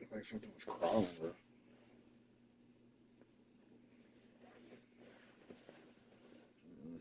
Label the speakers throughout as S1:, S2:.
S1: Looked like something was crawling, bro. Mm.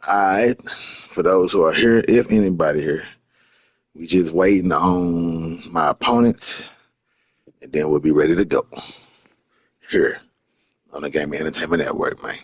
S2: All right. For those who are here, if anybody here, we just waiting on my opponents, and then we'll be ready to go here on the Gaming Entertainment Network, man.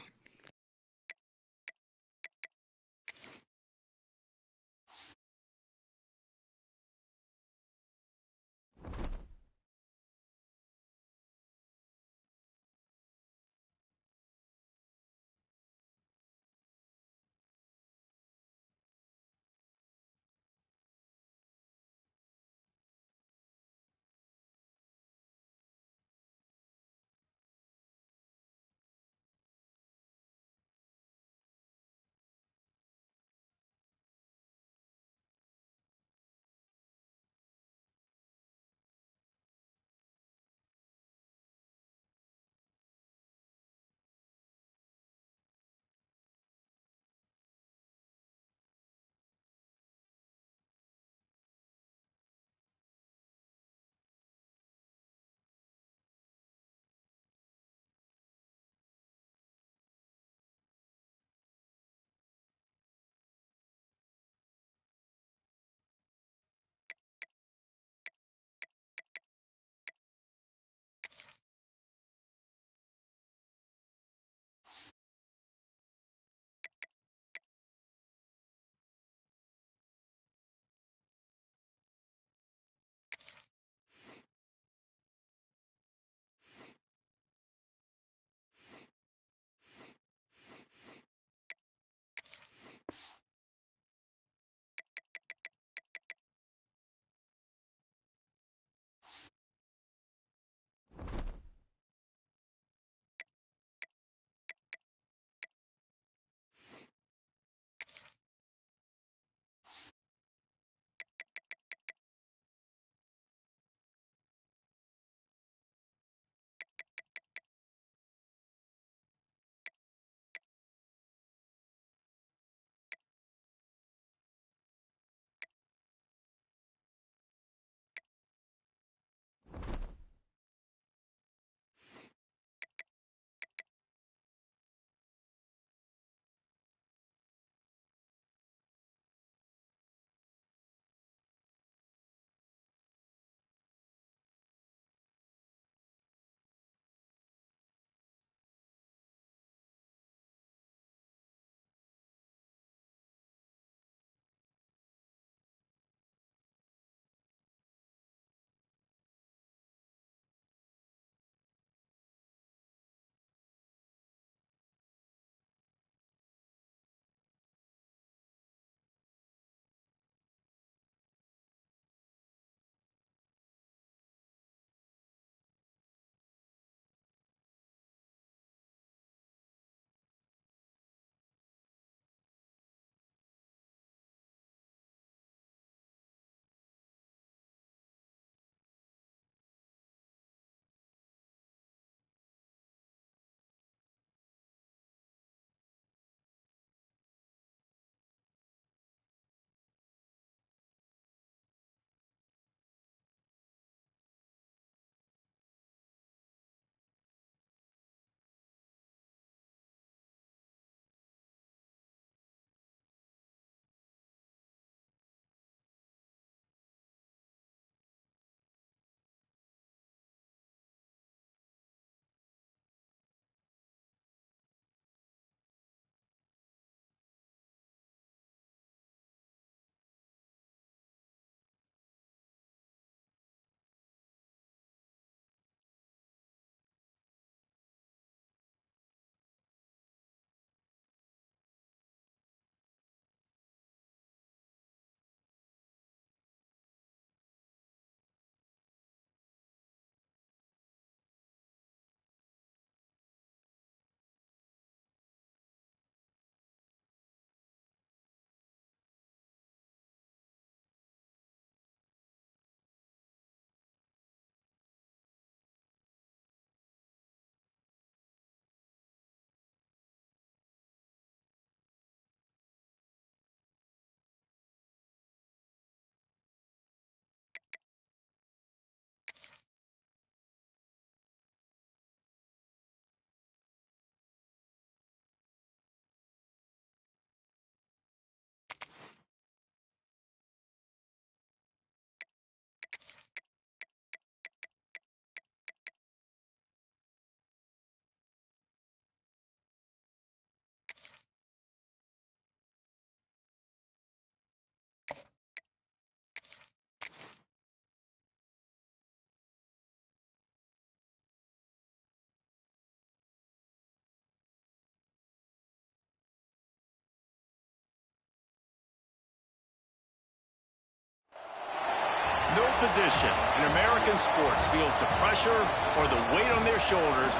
S3: no position in American sports feels the pressure or the weight on their shoulders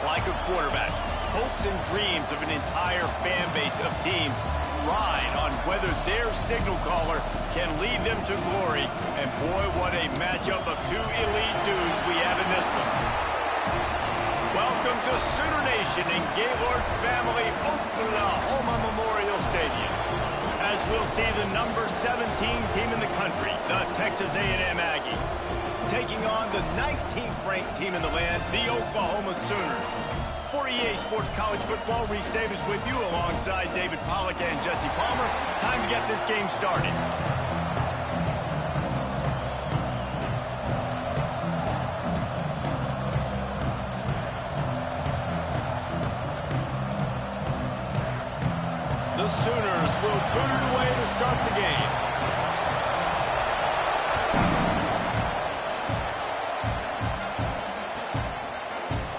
S3: like a quarterback. Hopes and dreams of an entire fan base of teams ride on whether their signal caller can lead them to glory. And boy, what a matchup of two elite dudes we have in this one. Welcome to Sooner Nation in Gaylord Family Oklahoma Memorial Stadium, as we'll see the number 17 team in the country, the Texas A&M Aggies, taking on the 19th ranked team in the land, the Oklahoma Sooners. For EA Sports College Football, Reese Davis with you alongside David Pollack and Jesse Palmer. Time to get this game started. The Sooners will boot it away to start the game.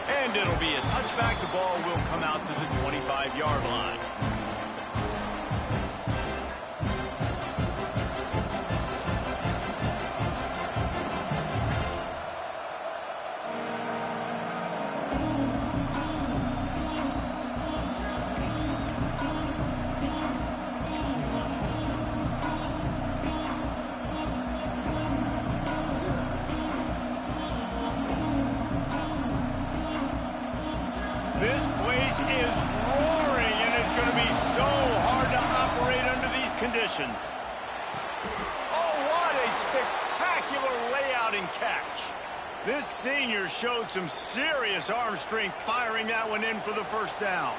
S3: And it'll be a touchback. The ball will come out to the 25-yard line. This place is roaring, and it's going to be so hard to operate under these conditions. Oh, what a spectacular layout and catch. This senior showed some serious arm strength firing that one in for the first down.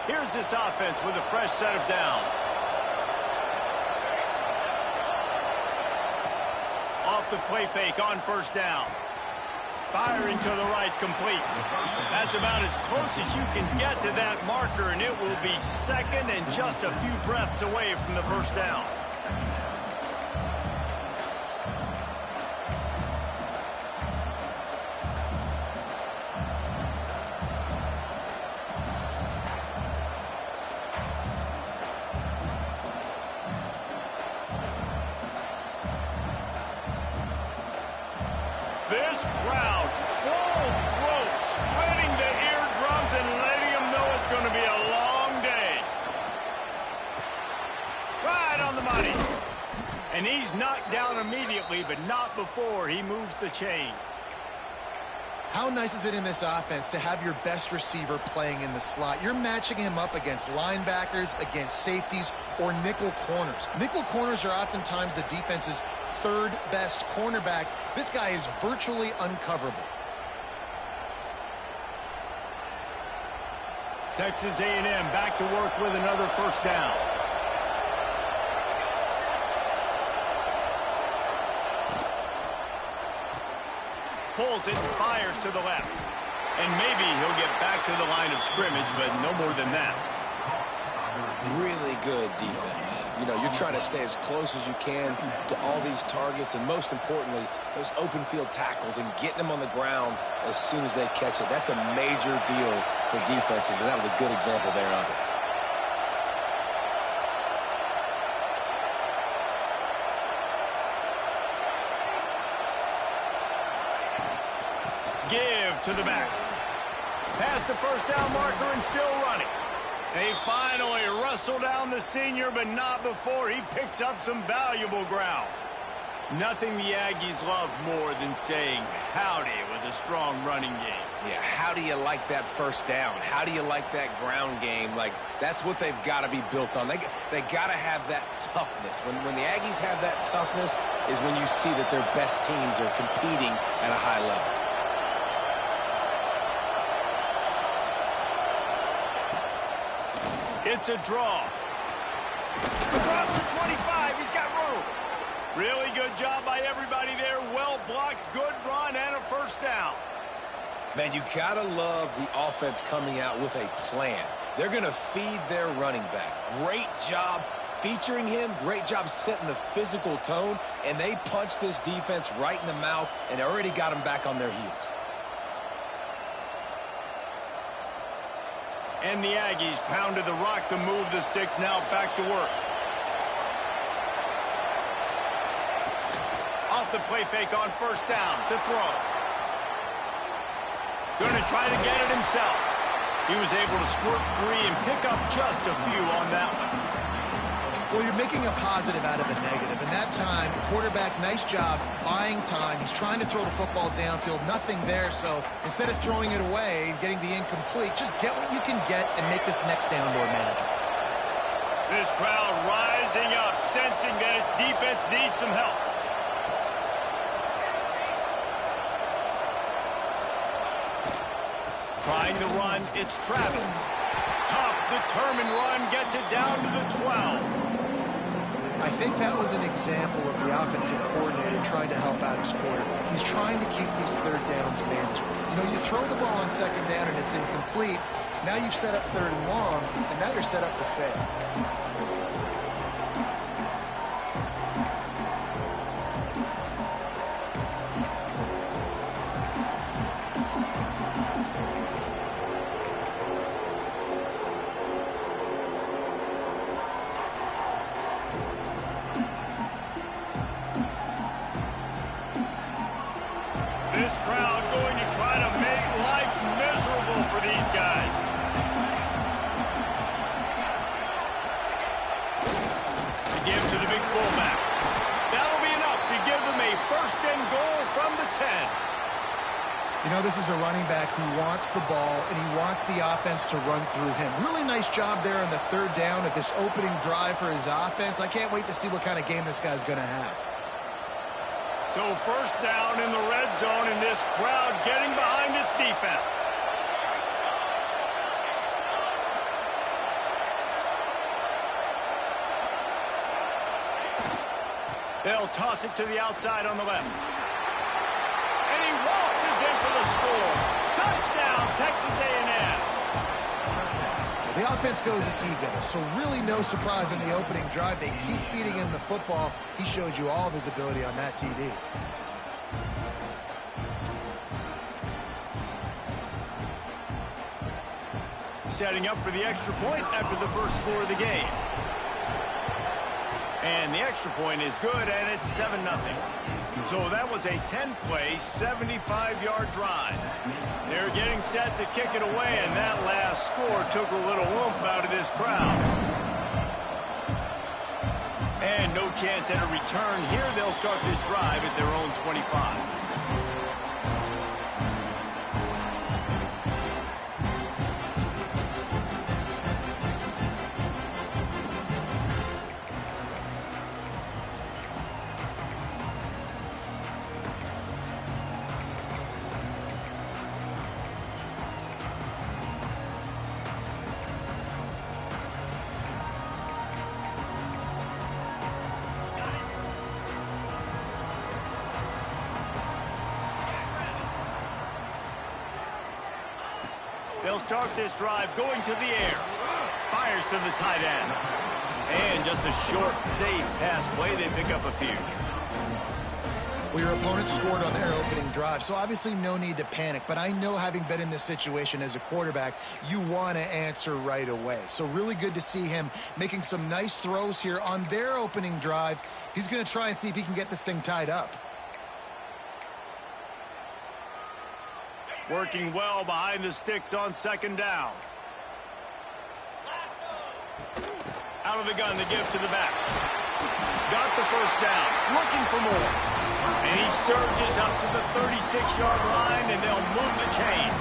S3: Here's this offense with a fresh set of downs. Off the play fake on first down. Firing to the right, complete. That's about as close as you can get to that marker, and it will be second and just a few breaths away from the first down. This crowd, full throat, splitting the eardrums and letting them know it's going to be a long day. Right on the money. And he's knocked down immediately, but not before he moves the chains.
S4: How nice is it in this offense to have your best receiver playing in the slot? You're matching him up against linebackers, against safeties, or nickel corners. Nickel corners are oftentimes the defense's third best cornerback. This guy is virtually uncoverable.
S3: Texas A&M back to work with another first down. Pulls it and fires to the left. And maybe he'll get back to the line of scrimmage, but no more than that.
S5: Really good defense. You know, you're trying to stay as close as you can to all these targets, and most importantly, those open field tackles and getting them on the ground as soon as they catch it. That's a major deal for defenses, and that was a good example there of it.
S3: Give to the back. Past the first down marker and still running. They finally wrestle down the senior, but not before he picks up some valuable ground. Nothing the Aggies love more than saying howdy with a strong running game.
S5: Yeah, how do you like that first down? How do you like that ground game? Like, that's what they've got to be built on. They got to have that toughness. When the Aggies have that toughness is when you see that their best teams are competing at a high level.
S3: It's a draw. Across the 25, he's got room. Really good job by everybody there. Well blocked, good run, and a first down.
S5: Man, you got to love the offense coming out with a plan. They're going to feed their running back. Great job featuring him. Great job setting the physical tone, and they punched this defense right in the mouth and already got them back on their heels.
S3: And the Aggies pounded the rock to move the sticks, now back to work. Off the play fake on first down to throw. Going to try to get it himself. He was able to squirt free and pick up just a few on that one.
S4: Well, you're making a positive out of a negative. And that time, quarterback, nice job buying time. He's trying to throw the football downfield. Nothing there. So instead of throwing it away and getting the incomplete, just get what you can get and make this next down more manageable.
S3: This crowd rising up, sensing that its defense needs some help. Trying to run, it's Travis. Tough, determined run, gets it down to the 12.
S4: I think that was an example of the offensive coordinator trying to help out his quarterback. He's trying to keep these third downs manageable. You know, you throw the ball on second down and it's incomplete. Now you've set up third and long, and now you're set up to fail.
S3: This crowd going to try to make life miserable for these guys. To give to the big fullback. That'll be enough to give them a first and goal from the 10.
S4: You know, this is a running back who wants the ball, and he wants the offense to run through him. Really nice job there on the third down at this opening drive for his offense. I can't wait to see what kind of game this guy's going to have.
S3: So first down in the red zone, and this crowd getting behind its defense. They'll toss it to the outside on the left. And he waltzes in for the score. Touchdown, Texas A&M.
S4: The offense goes as he goes, so really no surprise in the opening drive. They keep feeding him the football. He showed you all of his ability on that TD.
S3: Setting up for the extra point after the first score of the game. And the extra point is good, and it's 7-0. So that was a 10-play, 75-yard drive. They're getting set to kick it away, and that last score took a little oomph out of this crowd. And no chance at a return here. They'll start this drive at their own 25. They'll start this drive going to the air. Fires to the tight end. And just a short, safe pass play. They pick up a few.
S4: Well, your opponent scored on their opening drive, so obviously no need to panic. But I know, having been in this situation as a quarterback, you want to answer right away. So really good to see him making some nice throws here on their opening drive. He's going to try and see if he can get this thing tied up.
S3: Working well behind the sticks on second down. Out of the gun to give to the back. Got the first down. Looking for more. And he surges up to the 36-yard line, and they'll move the chains.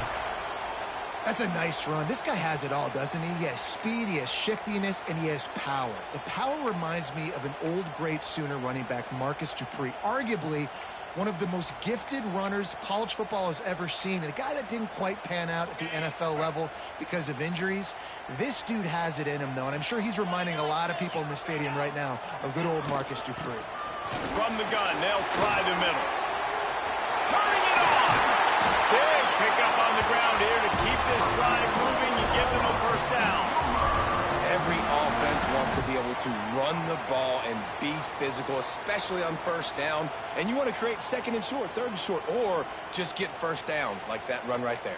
S4: That's a nice run. This guy has it all, doesn't he? He has speed, he has shiftiness, and he has power. The power reminds me of an old great Sooner running back, Marcus Dupree. Arguably one of the most gifted runners college football has ever seen, and a guy that didn't quite pan out at the NFL level because of injuries. This dude has it in him, though, and I'm sure he's reminding a lot of people in the stadium right now of good old Marcus Dupree.
S3: From the gun, they'll try the middle. Turning it on! Big pickup on the ground here to keep this drive moving and give them a first down.
S5: Every offense offense wants to be able to run the ball and be physical, especially on first down. And you want to create second and short, third and short, or just get first downs like that run right there.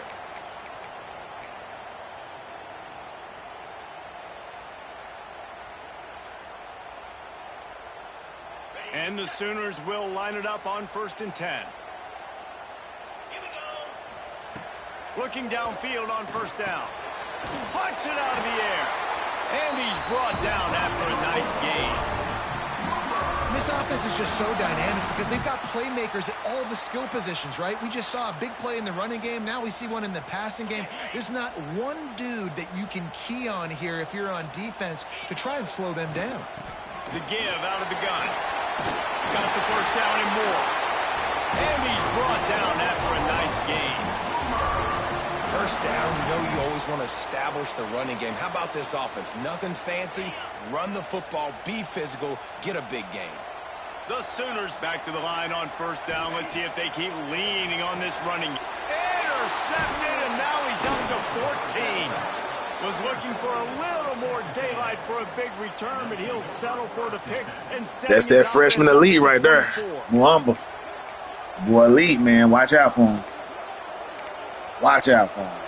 S3: And the Sooners will line it up on 1st and 10. Looking downfield on 1st down. Puts it out of the air. And he's brought down after a nice gain.
S4: This offense is just so dynamic because they've got playmakers at all the skill positions, right? We just saw a big play in the running game. Now we see one in the passing game. There's not one dude that you can key on here if you're on defense to try and slow them down.
S3: The give out of the gun. Got the first down and more. And he's brought down after a nice gain.
S5: First down, you always want to establish the running game. How about this offense? Nothing fancy. Run the football, be physical, get a big gain.
S3: The Sooners back to the line on 1st down. Let's see if they keep leaning on this running. Intercepted, and now he's up to 14. Was looking for a little more daylight for a big return, but he'll settle for the pick. And
S2: That's that freshman elite right there. Mwamba. Boy, elite, man. Watch out for him. Watch out for him, man.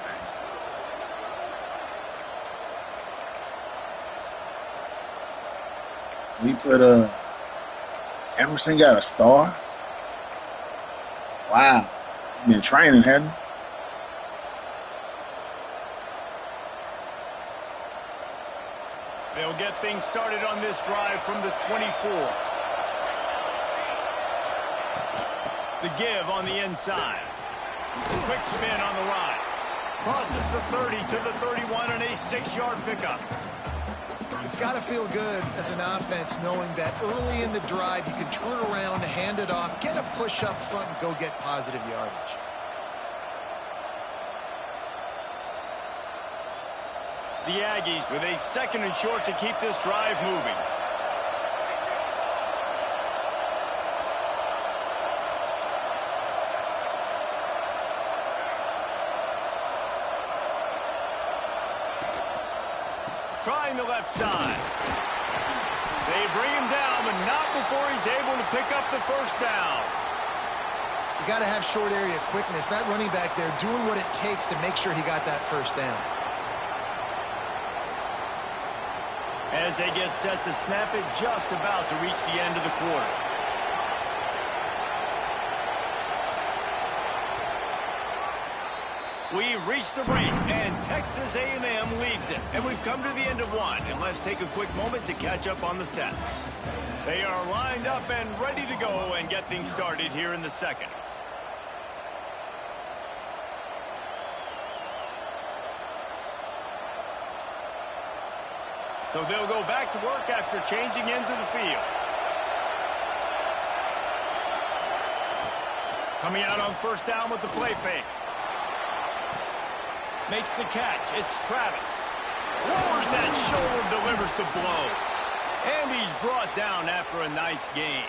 S2: We put Emerson got a star. Wow. Been training, hadn't he?
S3: They'll get things started on this drive from the 24. The give on the inside. Quick spin on the right. Crosses the 30 to the 31 and a 6-yard pickup.
S4: It's got to feel good as an offense knowing that early in the drive you can turn around, hand it off, get a push up front, and go get positive yardage.
S3: The Aggies with a 2nd and short to keep this drive moving. Trying the left side. They bring him down, but not before he's able to pick up the first down.
S4: You got to have short area quickness. That running back there doing what it takes to make sure he got that first down.
S3: As they get set to snap it, just about to reach the end of the quarter. We've reached the break, and Texas A&M leads it. And we've come to the end of one, and let's take a quick moment to catch up on the stats. They are lined up and ready to go and get things started here in the second. So they'll go back to work after changing into the field. Coming out on 1st down with the play fake. Makes the catch. It's Travis. Lowers that shoulder, delivers the blow. And he's brought down after a nice gain.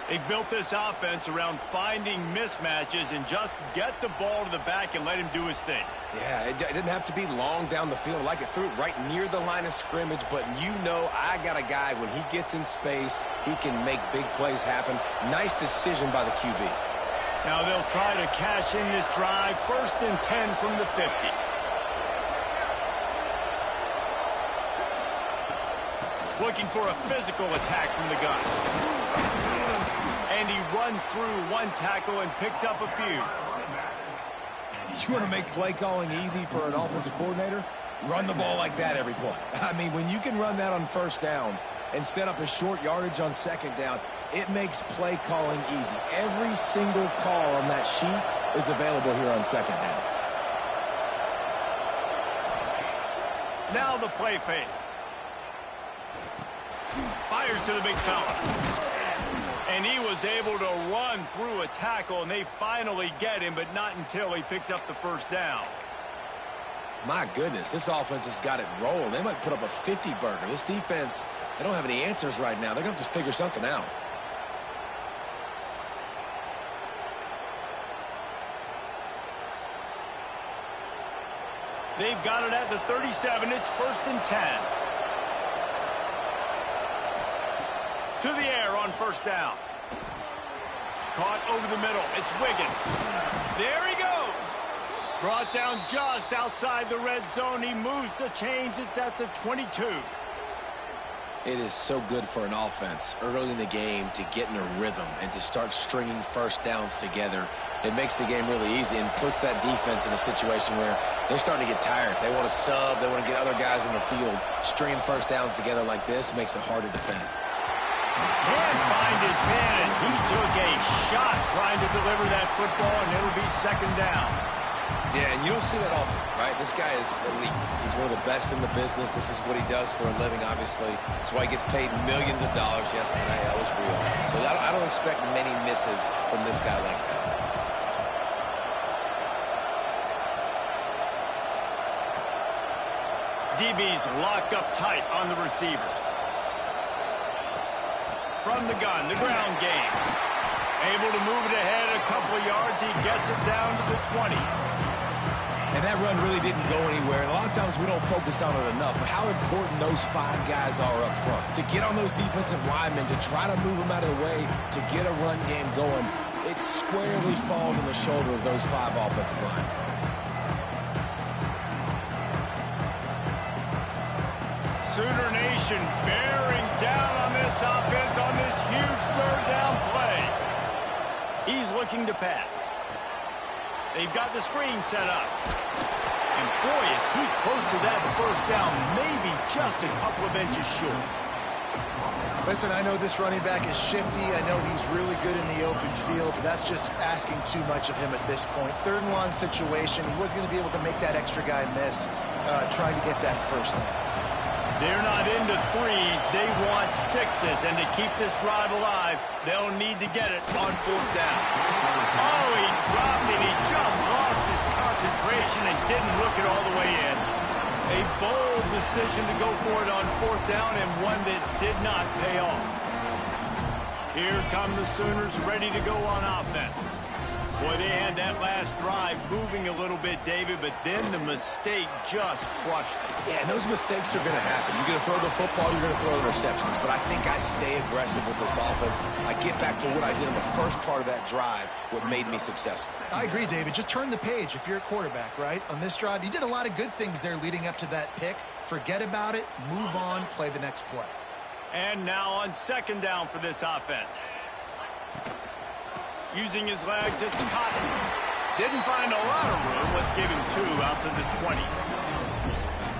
S3: They've built this offense around finding mismatches and just get the ball to the back and let him do his thing.
S5: Yeah, it didn't have to be long down the field. Like it threw it right near the line of scrimmage, but you know I got a guy, when he gets in space, he can make big plays happen. Nice decision by the QB.
S3: Now they'll try to cash in this drive. 1st and 10 from the 50. Looking for a physical attack from the gun. And he runs through one tackle and picks up a few.
S5: You want to make play calling easy for an offensive coordinator? Run the ball like that every play. I mean, when you can run that on 1st down and set up a short yardage on 2nd down, it makes play calling easy. Every single call on that sheet is available here on 2nd down.
S3: Now the play fake. Fires to the big fella. And he was able to run through a tackle, and they finally get him, but not until he picks up the 1st down.
S5: My goodness, this offense has got it rolling. They might put up a 50-burger. This defense, they don't have any answers right now. They're going to have to figure something out.
S3: They've got it at the 37. It's 1st and 10. To the air on first down. Caught over the middle. It's Wiggins. There he goes. Brought down just outside the red zone. He moves the chains. It's at the 22.
S5: It is so good for an offense early in the game to get in a rhythm and to start stringing first downs together. It makes the game really easy and puts that defense in a situation where they're starting to get tired. They want to sub. They want to get other guys in the field. Stringing first downs together like this makes it hard to defend.
S3: Can't find his man as he took a shot trying to deliver that football, and it'll be second down.
S5: Yeah, and you don't see that often, right? This guy is elite. He's one of the best in the business. This is what he does for a living, obviously. That's why he gets paid millions of dollars. Yes, NIL is real. So I don't expect many misses from this guy like that.
S3: DB's locked up tight on the receivers. From the gun, the ground game. Able to move it ahead a couple of yards. He gets it down to the 20.
S5: And that run really didn't go anywhere. And a lot of times we don't focus on it enough, but how important those 5 guys are up front. To get on those defensive linemen, to try to move them out of the way, to get a run game going, it squarely falls on the shoulder of those 5 offensive linemen.
S3: Sooner Nation bearing down on this offense on this huge third down play. He's looking to pass. They've got the screen set up. And boy, is he close to that first down, maybe just a couple of inches short.
S4: Listen, I know this running back is shifty. I know he's really good in the open field, but that's just asking too much of him at this point. Third and long situation. He wasn't going to be able to make that extra guy miss trying to get that first down.
S3: They're not into 3s. They want 6s. And to keep this drive alive, they'll need to get it on fourth down. Oh, he dropped it. He just lost his concentration and didn't look it all the way in. A bold decision to go for it on fourth down and one that did not pay off. Here come the Sooners ready to go on offense. Boy, they had that last drive moving a little bit, David, but then the mistake just crushed them.
S5: Yeah, and those mistakes are going to happen. You're going to throw the football, you're going to throw interceptions. But I think I stay aggressive with this offense. I get back to what I did in the first part of that drive, what made me successful.
S4: I agree, David. Just turn the page if you're a quarterback, right? On this drive, you did a lot of good things there leading up to that pick. Forget about it, move on, play the next play.
S3: And now on second down for this offense. Using his legs, it's Cotton. Didn't find a lot of room. Let's give him 2 out to the 20.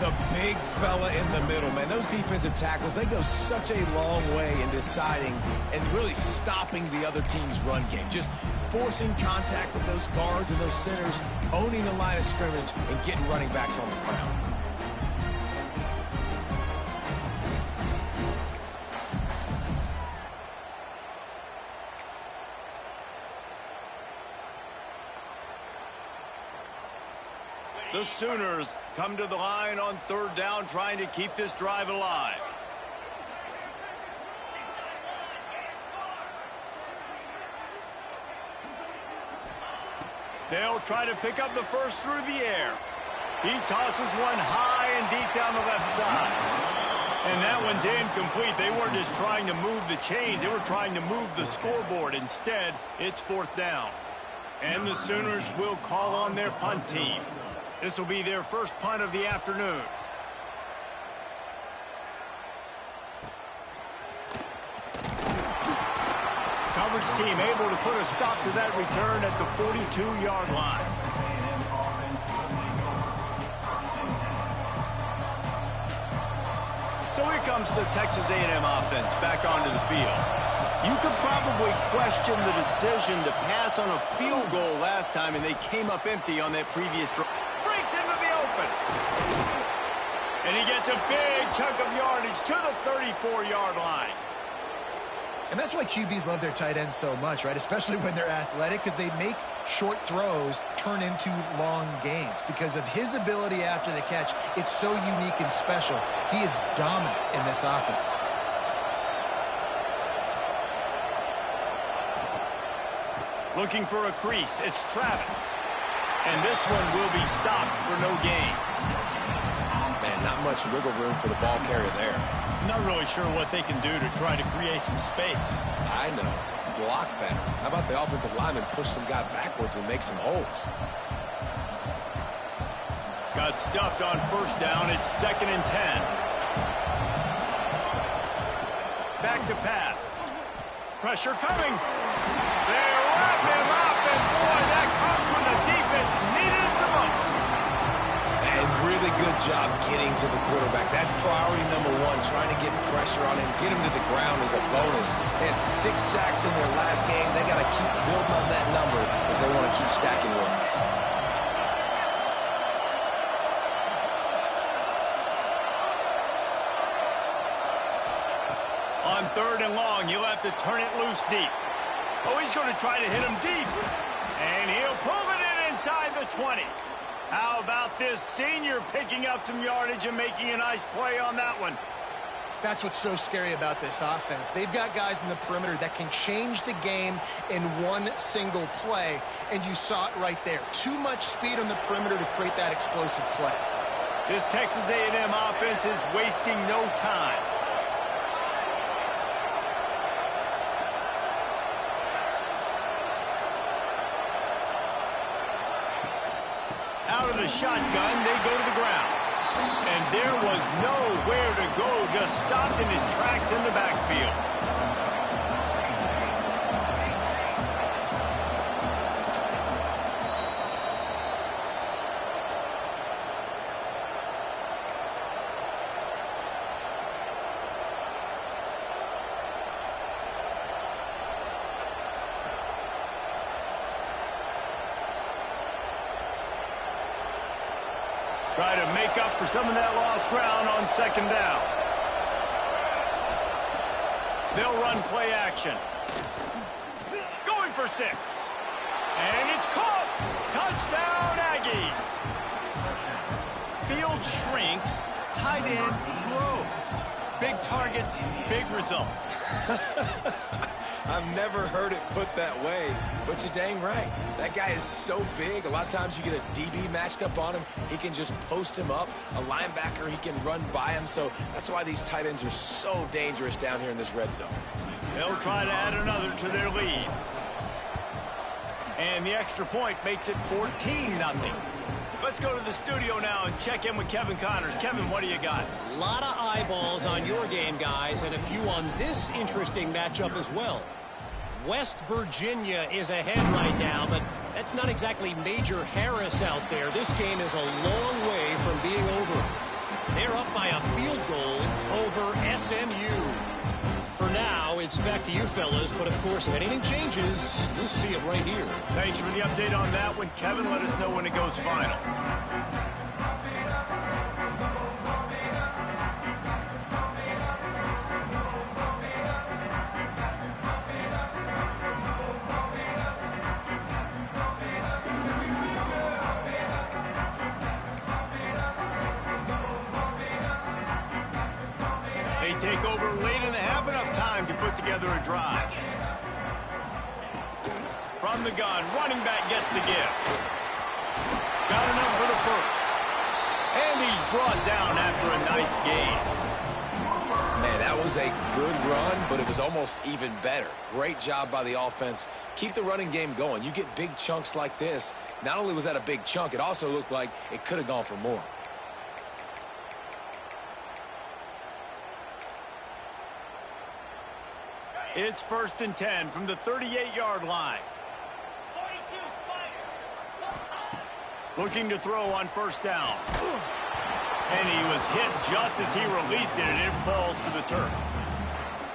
S5: The big fella in the middle, man. Those defensive tackles, they go such a long way in deciding and really stopping the other team's run game. Just forcing contact with those guards and those centers, owning the line of scrimmage, and getting running backs on the ground.
S3: The Sooners come to the line on third down, trying to keep this drive alive. They'll try to pick up the first through the air. He tosses one high and deep down the left side. And that one's incomplete. They weren't just trying to move the chains. They were trying to move the scoreboard. Instead, it's fourth down. And the Sooners will call on their punt team. This will be their first punt of the afternoon. Coverage team able to put a stop to that return at the 42-yard line. So here comes the Texas A&M offense back onto the field. You could probably question the decision to pass on a field goal last time, and they came up empty on that previous drive. Breaks into the open. And he gets a big chunk of yardage to the 34-yard line.
S4: And that's why QBs love their tight ends so much, right? Especially when they're athletic, because they make short throws turn into long gains. Because of his ability after the catch, it's so unique and special. He is dominant in this offense.
S3: Looking for a crease, it's Travis. And this one will be stopped for no gain.
S5: Man, not much wiggle room for the ball carrier there.
S3: Not really sure what they can do to try to create some space.
S5: I know. Block better. How about the offensive lineman push some guy backwards and make some holes?
S3: Got stuffed on first down. It's 2nd and 10. Back to pass. Pressure coming. They wrap him up, and boy, that comes when the defense needed it the most.
S5: And really good job getting to the quarterback. That's priority number one, trying to get pressure on him. Get him to the ground is a bonus. They had 6 sacks in their last game. They got to keep building on that number if they want to keep stacking wins.
S3: On 3rd and long, you'll have to turn it loose deep. Oh, he's going to try to hit him deep. And he'll pull it in inside the 20. How about this senior picking up some yardage and making a nice play on that one?
S4: That's what's so scary about this offense. They've got guys in the perimeter that can change the game in one single play, and you saw it right there. Too much speed on the perimeter to create that explosive play.
S3: This Texas A&M offense is wasting no time. Out of the shotgun, they go to the ground. And there was nowhere to go, just stopped in his tracks in the backfield. Try to make up for some of that lost ground on 2nd down. They'll run play action. Going for 6. And it's caught. Touchdown, Aggies. Field shrinks. Tight end grows. Big targets, big results.
S5: I've never heard it put that way, but you're dang right. That guy is so big. A lot of times you get a DB matched up on him. He can just post him up. A linebacker, he can run by him. So that's why these tight ends are so dangerous down here in this red zone.
S3: They'll try to add another to their lead. And the extra point makes it 14-0. Let's go to the studio now and check in with Kevin Connors. Kevin, what do you got?
S6: A lot of eyeballs on your game, guys, and a few on this interesting matchup as well. West Virginia is ahead right now, but that's not exactly Major Harris out there. This game is a long way from being over. They're up by a field goal over SMU. For now, it's back to you fellas, but of course, if anything changes, you'll see it right here.
S3: Thanks for the update on that one, Kevin. Let us know when it goes final. They take over late in the half, enough time to put together a drive. From the gun, running back gets to give. Got enough for the first. And he's brought down after a nice gain.
S5: Man, that was a good run, but it was almost even better. Great job by the offense. Keep the running game going. You get big chunks like this. Not only was that a big chunk, it also looked like it could have gone for more.
S3: It's 1st and 10 from the 38-yard line. Looking to throw on 1st down. And he was hit just as he released it, and it falls to the turf.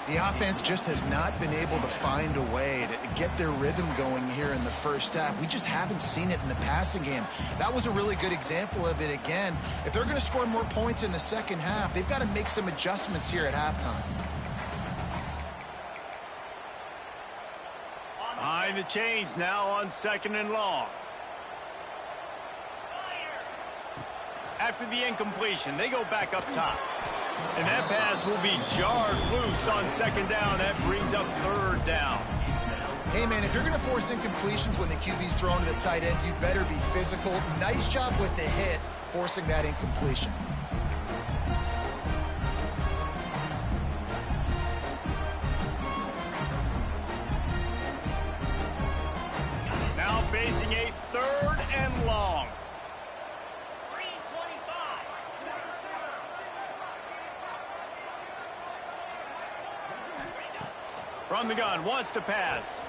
S4: The offense just has not been able to find a way to get their rhythm going here in the first half. We just haven't seen it in the passing game. That was a really good example of it again. If they're going to score more points in the second half, they've got to make some adjustments here at halftime.
S3: Behind the chains now on 2nd and long. After the incompletion, they go back up top. And that pass will be jarred loose on 2nd down. That brings up 3rd down.
S4: Hey, man, if you're going to force incompletions when the QB's thrown to the tight end, you better be physical. Nice job with the hit, forcing that incompletion.
S3: 3rd and long. From the gun, wants to pass.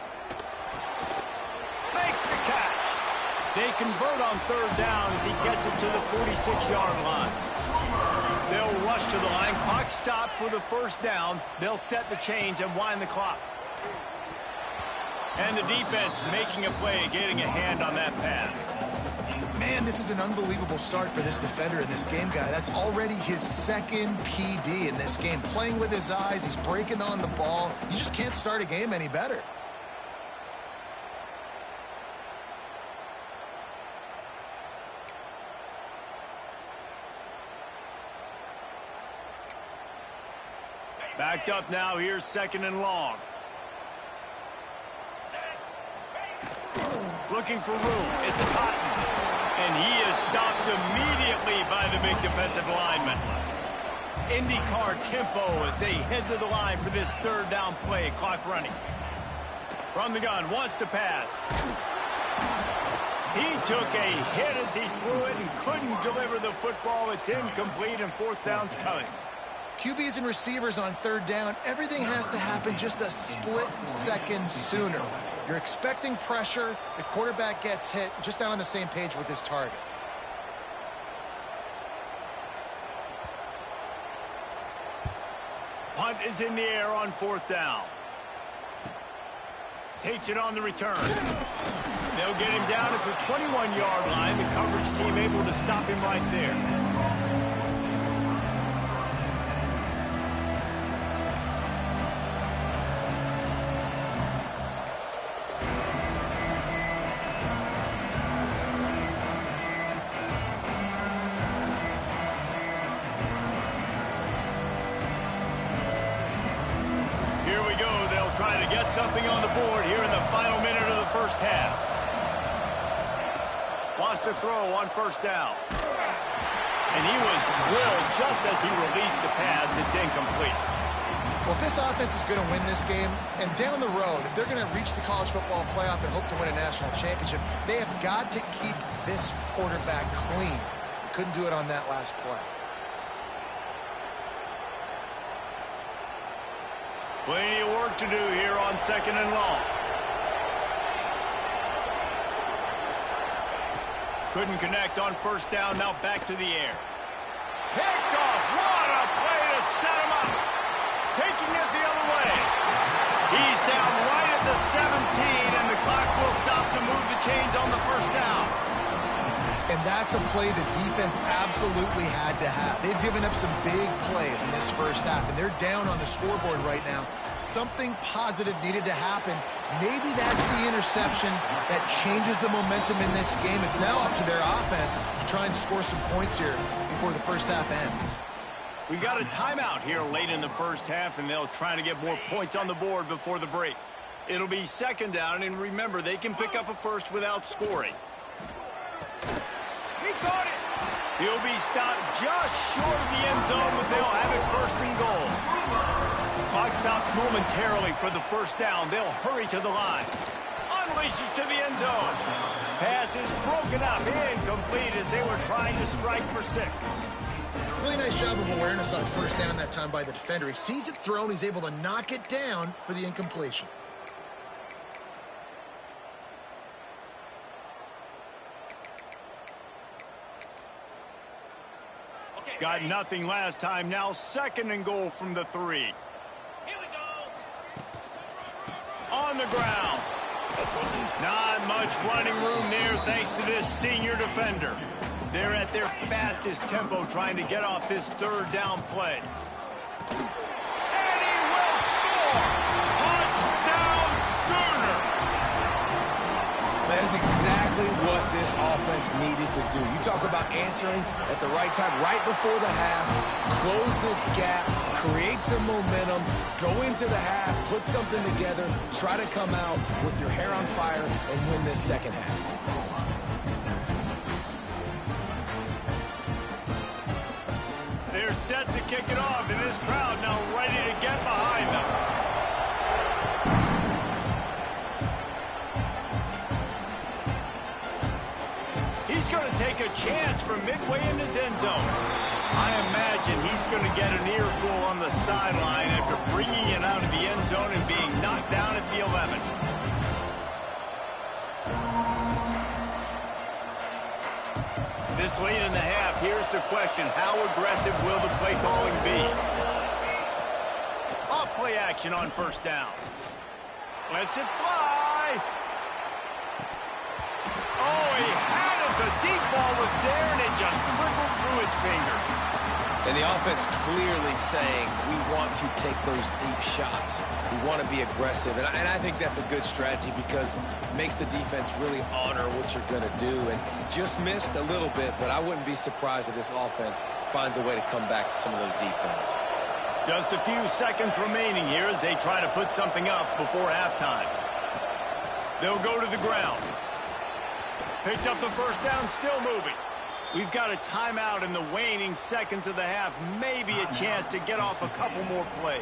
S3: Makes the catch. They convert on 3rd down as he gets it to the 46-yard line. They'll rush to the line. Clock stopped for the 1st down. They'll set the chains and wind the clock. And the defense making a play, getting a hand on that pass.
S4: Man, this is an unbelievable start for this defender in this game, guy. That's already his 2nd PD in this game. Playing with his eyes, he's breaking on the ball. You just can't start a game any better.
S3: Backed up now, here's 2nd and long. Looking for room, it's Cotton. And he is stopped immediately by the big defensive lineman. IndyCar tempo as they head to the line for this 3rd down play. Clock running. From the gun, wants to pass. He took a hit as he threw it and couldn't deliver the football. It's incomplete and 4th down's coming.
S4: QBs and receivers on 3rd down, everything has to happen just a split second sooner. You're expecting pressure, the quarterback gets hit, just not on the same page with his target.
S3: Punt is in the air on 4th down. Takes it on the return. They'll get him down at the 21-yard line. The coverage team able to stop him right there. Trying to get something on the board here in the final minute of the 1st half. Wants to throw on 1st down. And he was drilled just as he released the pass. It's incomplete.
S4: Well, if this offense is going to win this game, and down the road, if they're going to reach the college football playoff and hope to win a national championship, they have got to keep this quarterback clean. They couldn't do it on that last play.
S3: Plenty of work to do here on 2nd and long. Couldn't connect on 1st down, now back to the air. Picked off, what a play to set him up. Taking it the other way. He's down right at the 17, and the clock will stop to move the chains on the 1st down.
S4: And that's a play the defense absolutely had to have. They've given up some big plays in this 1st half, and they're down on the scoreboard right now. Something positive needed to happen. Maybe that's the interception that changes the momentum in this game. It's now up to their offense to try and score some points here before the 1st half ends.
S3: We got a timeout here late in the 1st half, and they'll try to get more points on the board before the break. It'll be 2nd down, and remember, they can pick up a 1st without scoring. He caught it. He'll be stopped just short of the end zone, but they'll have it 1st and goal. Clock stops momentarily for the 1st down. They'll hurry to the line. Unleashes to the end zone. Pass is broken up, incomplete as they were trying to strike for 6.
S4: Really nice job of awareness on 1st down that time by the defender. He sees it thrown. He's able to knock it down for the incompletion.
S3: Got nothing last time. Now 2nd and goal from the 3.
S6: Here we go.
S3: On the ground. Not much running room there thanks to this senior defender. They're at their fastest tempo trying to get off this 3rd down play. And he will score! Touchdown Sooners!
S5: That is exactly what this offense needed to do. You talk about answering at the right time, right before the half, close this gap, create some momentum, go into the half, put something together, try to come out with your hair on fire and win this 2nd half.
S3: They're set to kick it off, and this crowd now ready to get behind them. He's going to take a chance from midway in his end zone. I imagine he's going to get an earful on the sideline after bringing it out of the end zone and being knocked down at the 11. This late in the half, here's the question. How aggressive will the play calling be? Off play action on first down. Lets it fly. Oh, he had it. The deep ball was there, and it just trickled through his fingers.
S5: And the offense clearly saying, we want to take those deep shots. We want to be aggressive. And I think that's a good strategy because it makes the defense really honor what you're going to do. And just missed a little bit, but I wouldn't be surprised if this offense finds a way to come back to some of those deep balls.
S3: Just a few seconds remaining here as they try to put something up before halftime. They'll go to the ground. Picks up the first down, still moving. We've got a timeout in the waning seconds of the half. Maybe a chance to get off a couple more plays.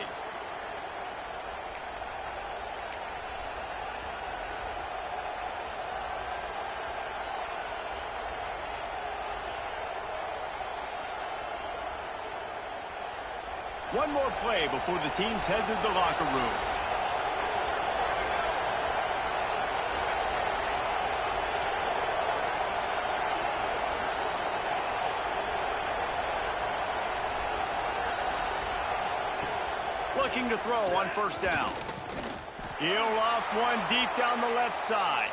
S3: One more play before the teams head to the locker rooms. Looking to throw on first down. He'll off one deep down the left side.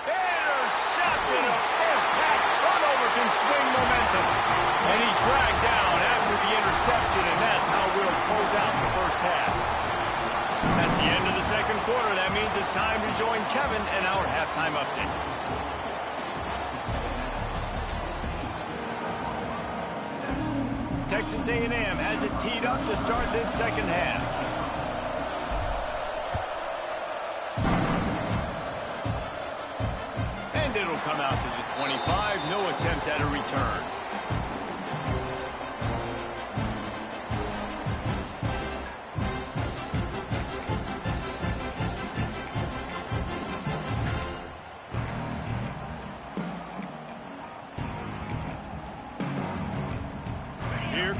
S3: Intercepted. A first half turnover can swing momentum. And he's dragged down after the interception, and that's how we'll close out the first half. That's the end of the second quarter. That means it's time to join Kevin in our halftime update. Texas A&M has it teed up to start this second half. And it'll come out to the 25. No attempt at a return.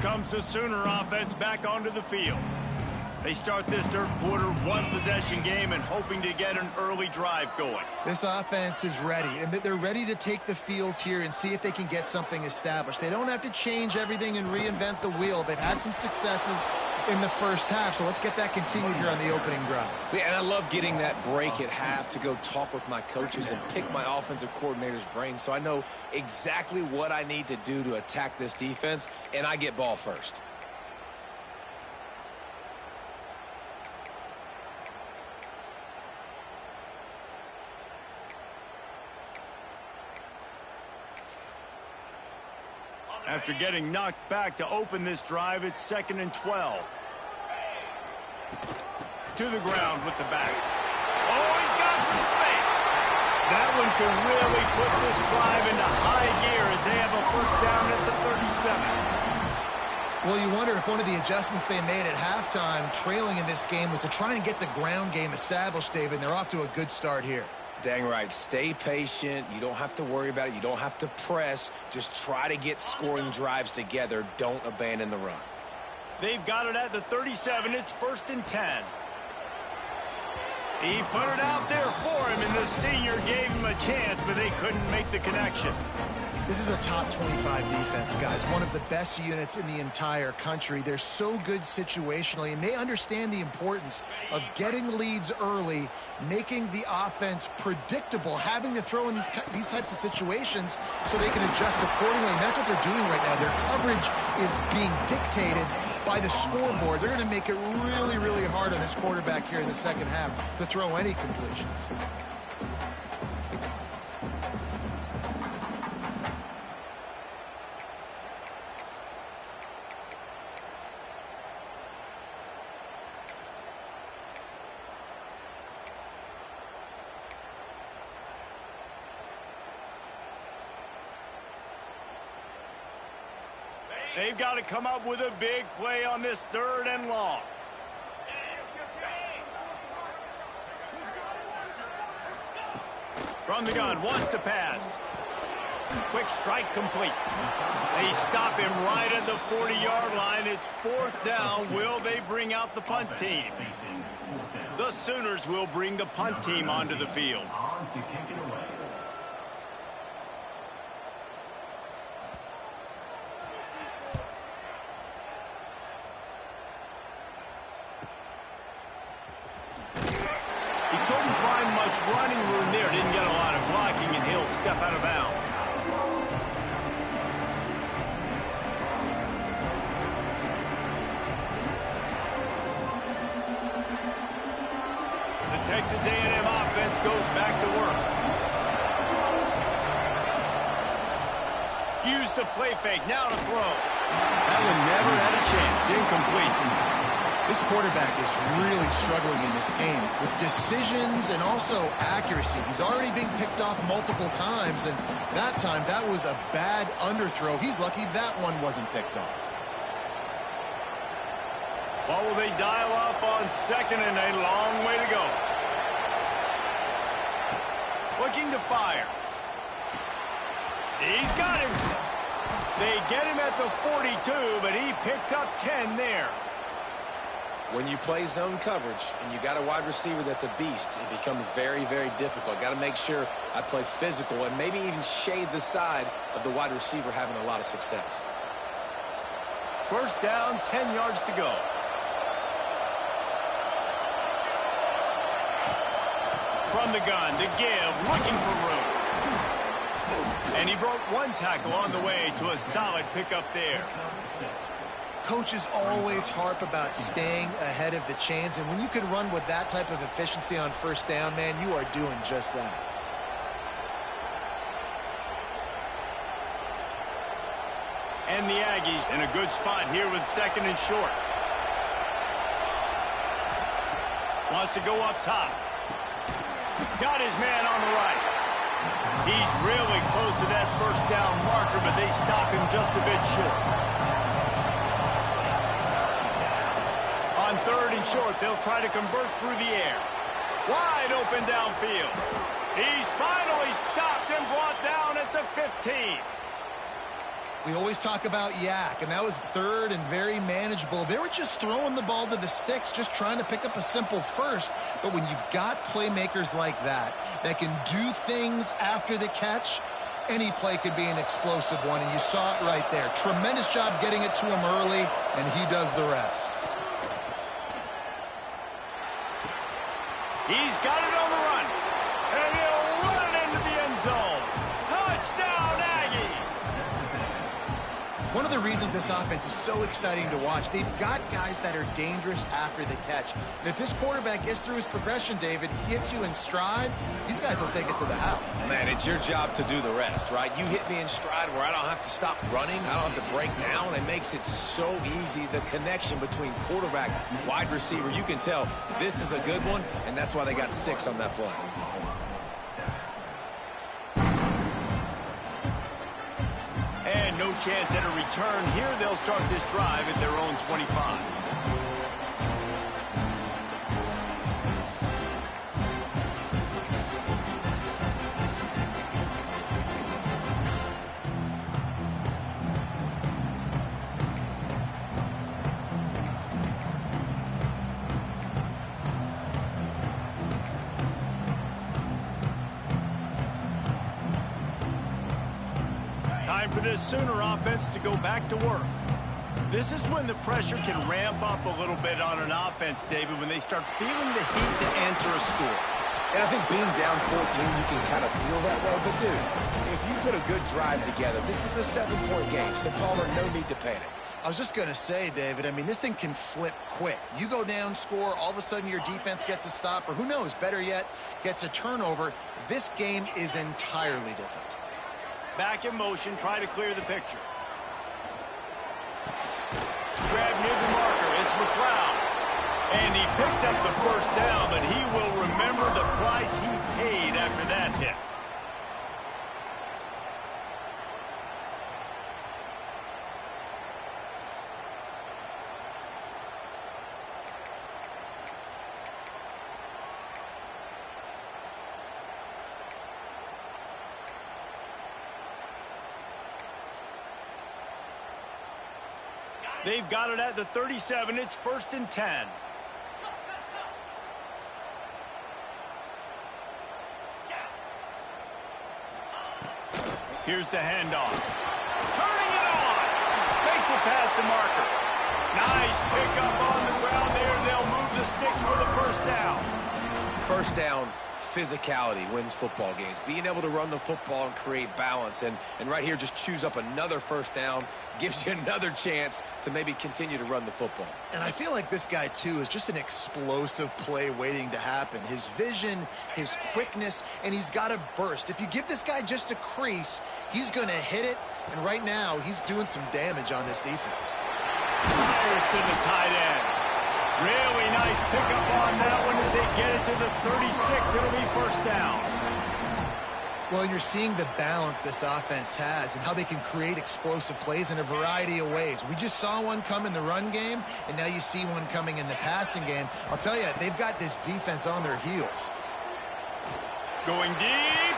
S3: Comes the Sooner offense back onto the field. They start this third quarter one-possession game and hoping to get an early drive going.
S4: This offense is ready, and they're ready to take the field here and see if they can get something established. They don't have to change everything and reinvent the wheel. They've had some successes in the first half, so let's get that continued here on the opening drive.
S5: Yeah, and I love getting that break at half to go talk with my coaches and pick my offensive coordinator's brain so I know exactly what I need to do to attack this defense, and I get ball first.
S3: After getting knocked back to open this drive, it's 2nd and 12. To the ground with the back. Oh, he's got some space. That one could really put this drive into high gear as they have a first down at the 37.
S4: Well, you wonder if one of the adjustments they made at halftime, trailing in this game, was to try and get the ground game established, David. And they're off to a good start here.
S5: Dang right. Stay patient. You don't have to worry about it. You don't have to press. Just try to get scoring drives together. Don't abandon the run.
S3: They've got it at the 37. It's 1st and 10. He put it out there for him, and the senior gave him a chance, but they couldn't make the connection.
S4: This is a top 25 defense, guys. One of the best units in the entire country. They're so good situationally, and they understand the importance of getting leads early, making the offense predictable, having to throw in these types of situations so they can adjust accordingly. And that's what they're doing right now. Their coverage is being dictated by the scoreboard. They're going to make it really, really hard on this quarterback here in the second half to throw any completions.
S3: They've got to come up with a big play on this 3rd and long. From the gun, wants to pass. Quick strike complete. They stop him right at the 40-yard line. It's 4th down. Will they bring out the punt team? The Sooners will bring the punt team onto the field. He couldn't find much running room there. Didn't get a lot of blocking, and he'll step out of bounds. Texas A&M offense goes back to work. Use the play fake. Now to throw. That one never had a chance. Incomplete.
S4: This quarterback is really struggling in this game with decisions and also accuracy. He's already been picked off multiple times, and that time that was a bad underthrow. He's lucky that one wasn't picked off.
S3: What will they dial up on 2nd and a long way to go? Looking to fire. He's got him. They get him at the 42, but he picked up 10 there.
S5: When you play zone coverage and you got a wide receiver that's a beast, it becomes very, very difficult. Got to make sure I play physical and maybe even shade the side of the wide receiver having a lot of success.
S3: 1st down, 10 yards to go. From the gun to give, looking for room. And he broke one tackle on the way to a solid pickup there.
S4: Coaches always harp about staying ahead of the chains, and when you can run with that type of efficiency on 1st down, man, you are doing just that.
S3: And the Aggies in a good spot here with 2nd and short. Wants to go up top. Got his man on the right. He's really close to that 1st down marker, but they stop him just a bit short. On 3rd and short, they'll try to convert through the air. Wide open downfield. He's finally stopped and brought down at the 15.
S4: We always talk about Yak, and that was 3rd and very manageable. They were just throwing the ball to the sticks, just trying to pick up a simple first. But when you've got playmakers like that can do things after the catch, any play could be an explosive one, and you saw it right there. Tremendous job getting it to him early, and he does the rest.
S3: He's got it on the run, and he'll run it into the end zone. Touchdown, Aggies!
S4: One of the reasons this offense is so exciting to watch, they've got guys that are dangerous after the catch. And if this quarterback gets through his progression, David, he hits you in stride, these guys will take it to the house.
S5: Man, it's your job to do the rest, right? You hit me in stride where I don't have to stop running. I don't have to break down. It makes it so easy. The connection between quarterback, wide receiver, you can tell this is a good one, and that's why they got 6 on that play.
S3: And no chance at a return here. They'll start this drive at their own 25. Time for this Sooner offense to go back to work. This is when the pressure can ramp up a little bit on an offense, David, when they start feeling the heat to answer a score.
S5: And I think being down 14, you can kind of feel that way. But, dude, if you put a good drive together, this is a 7-point game. So, Palmer, no need to panic.
S4: I was just going to say, David, I mean, this thing can flip quick. You go down, score, all of a sudden your defense gets a stop, or who knows, better yet, gets a turnover. This game is entirely different.
S3: Back in motion, try to clear the picture. Grab near the marker, it's McLeod. And he picks up the 1st down, but he will remember the price he paid after that hit. They've got it at the 37. It's 1st and 10. Here's the handoff. Turning it on. Makes it past the marker. Nice pickup on the ground there. They'll move the sticks for the 1st down.
S5: First down, physicality wins football games. Being able to run the football and create balance. And right here, just choose up another 1st down. Gives you another chance to maybe continue to run the football.
S4: And I feel like this guy, too, is just an explosive play waiting to happen. His vision, his quickness, and he's got a burst. If you give this guy just a crease, he's going to hit it. And right now, he's doing some damage on this defense.
S3: Fires to the tight end. Really nice pickup on that one as they get it to the 36. It'll be 1st down.
S4: Well, you're seeing the balance this offense has and how they can create explosive plays in a variety of ways. We just saw one come in the run game, and now you see one coming in the passing game. I'll tell you, they've got this defense on their heels.
S3: Going deep.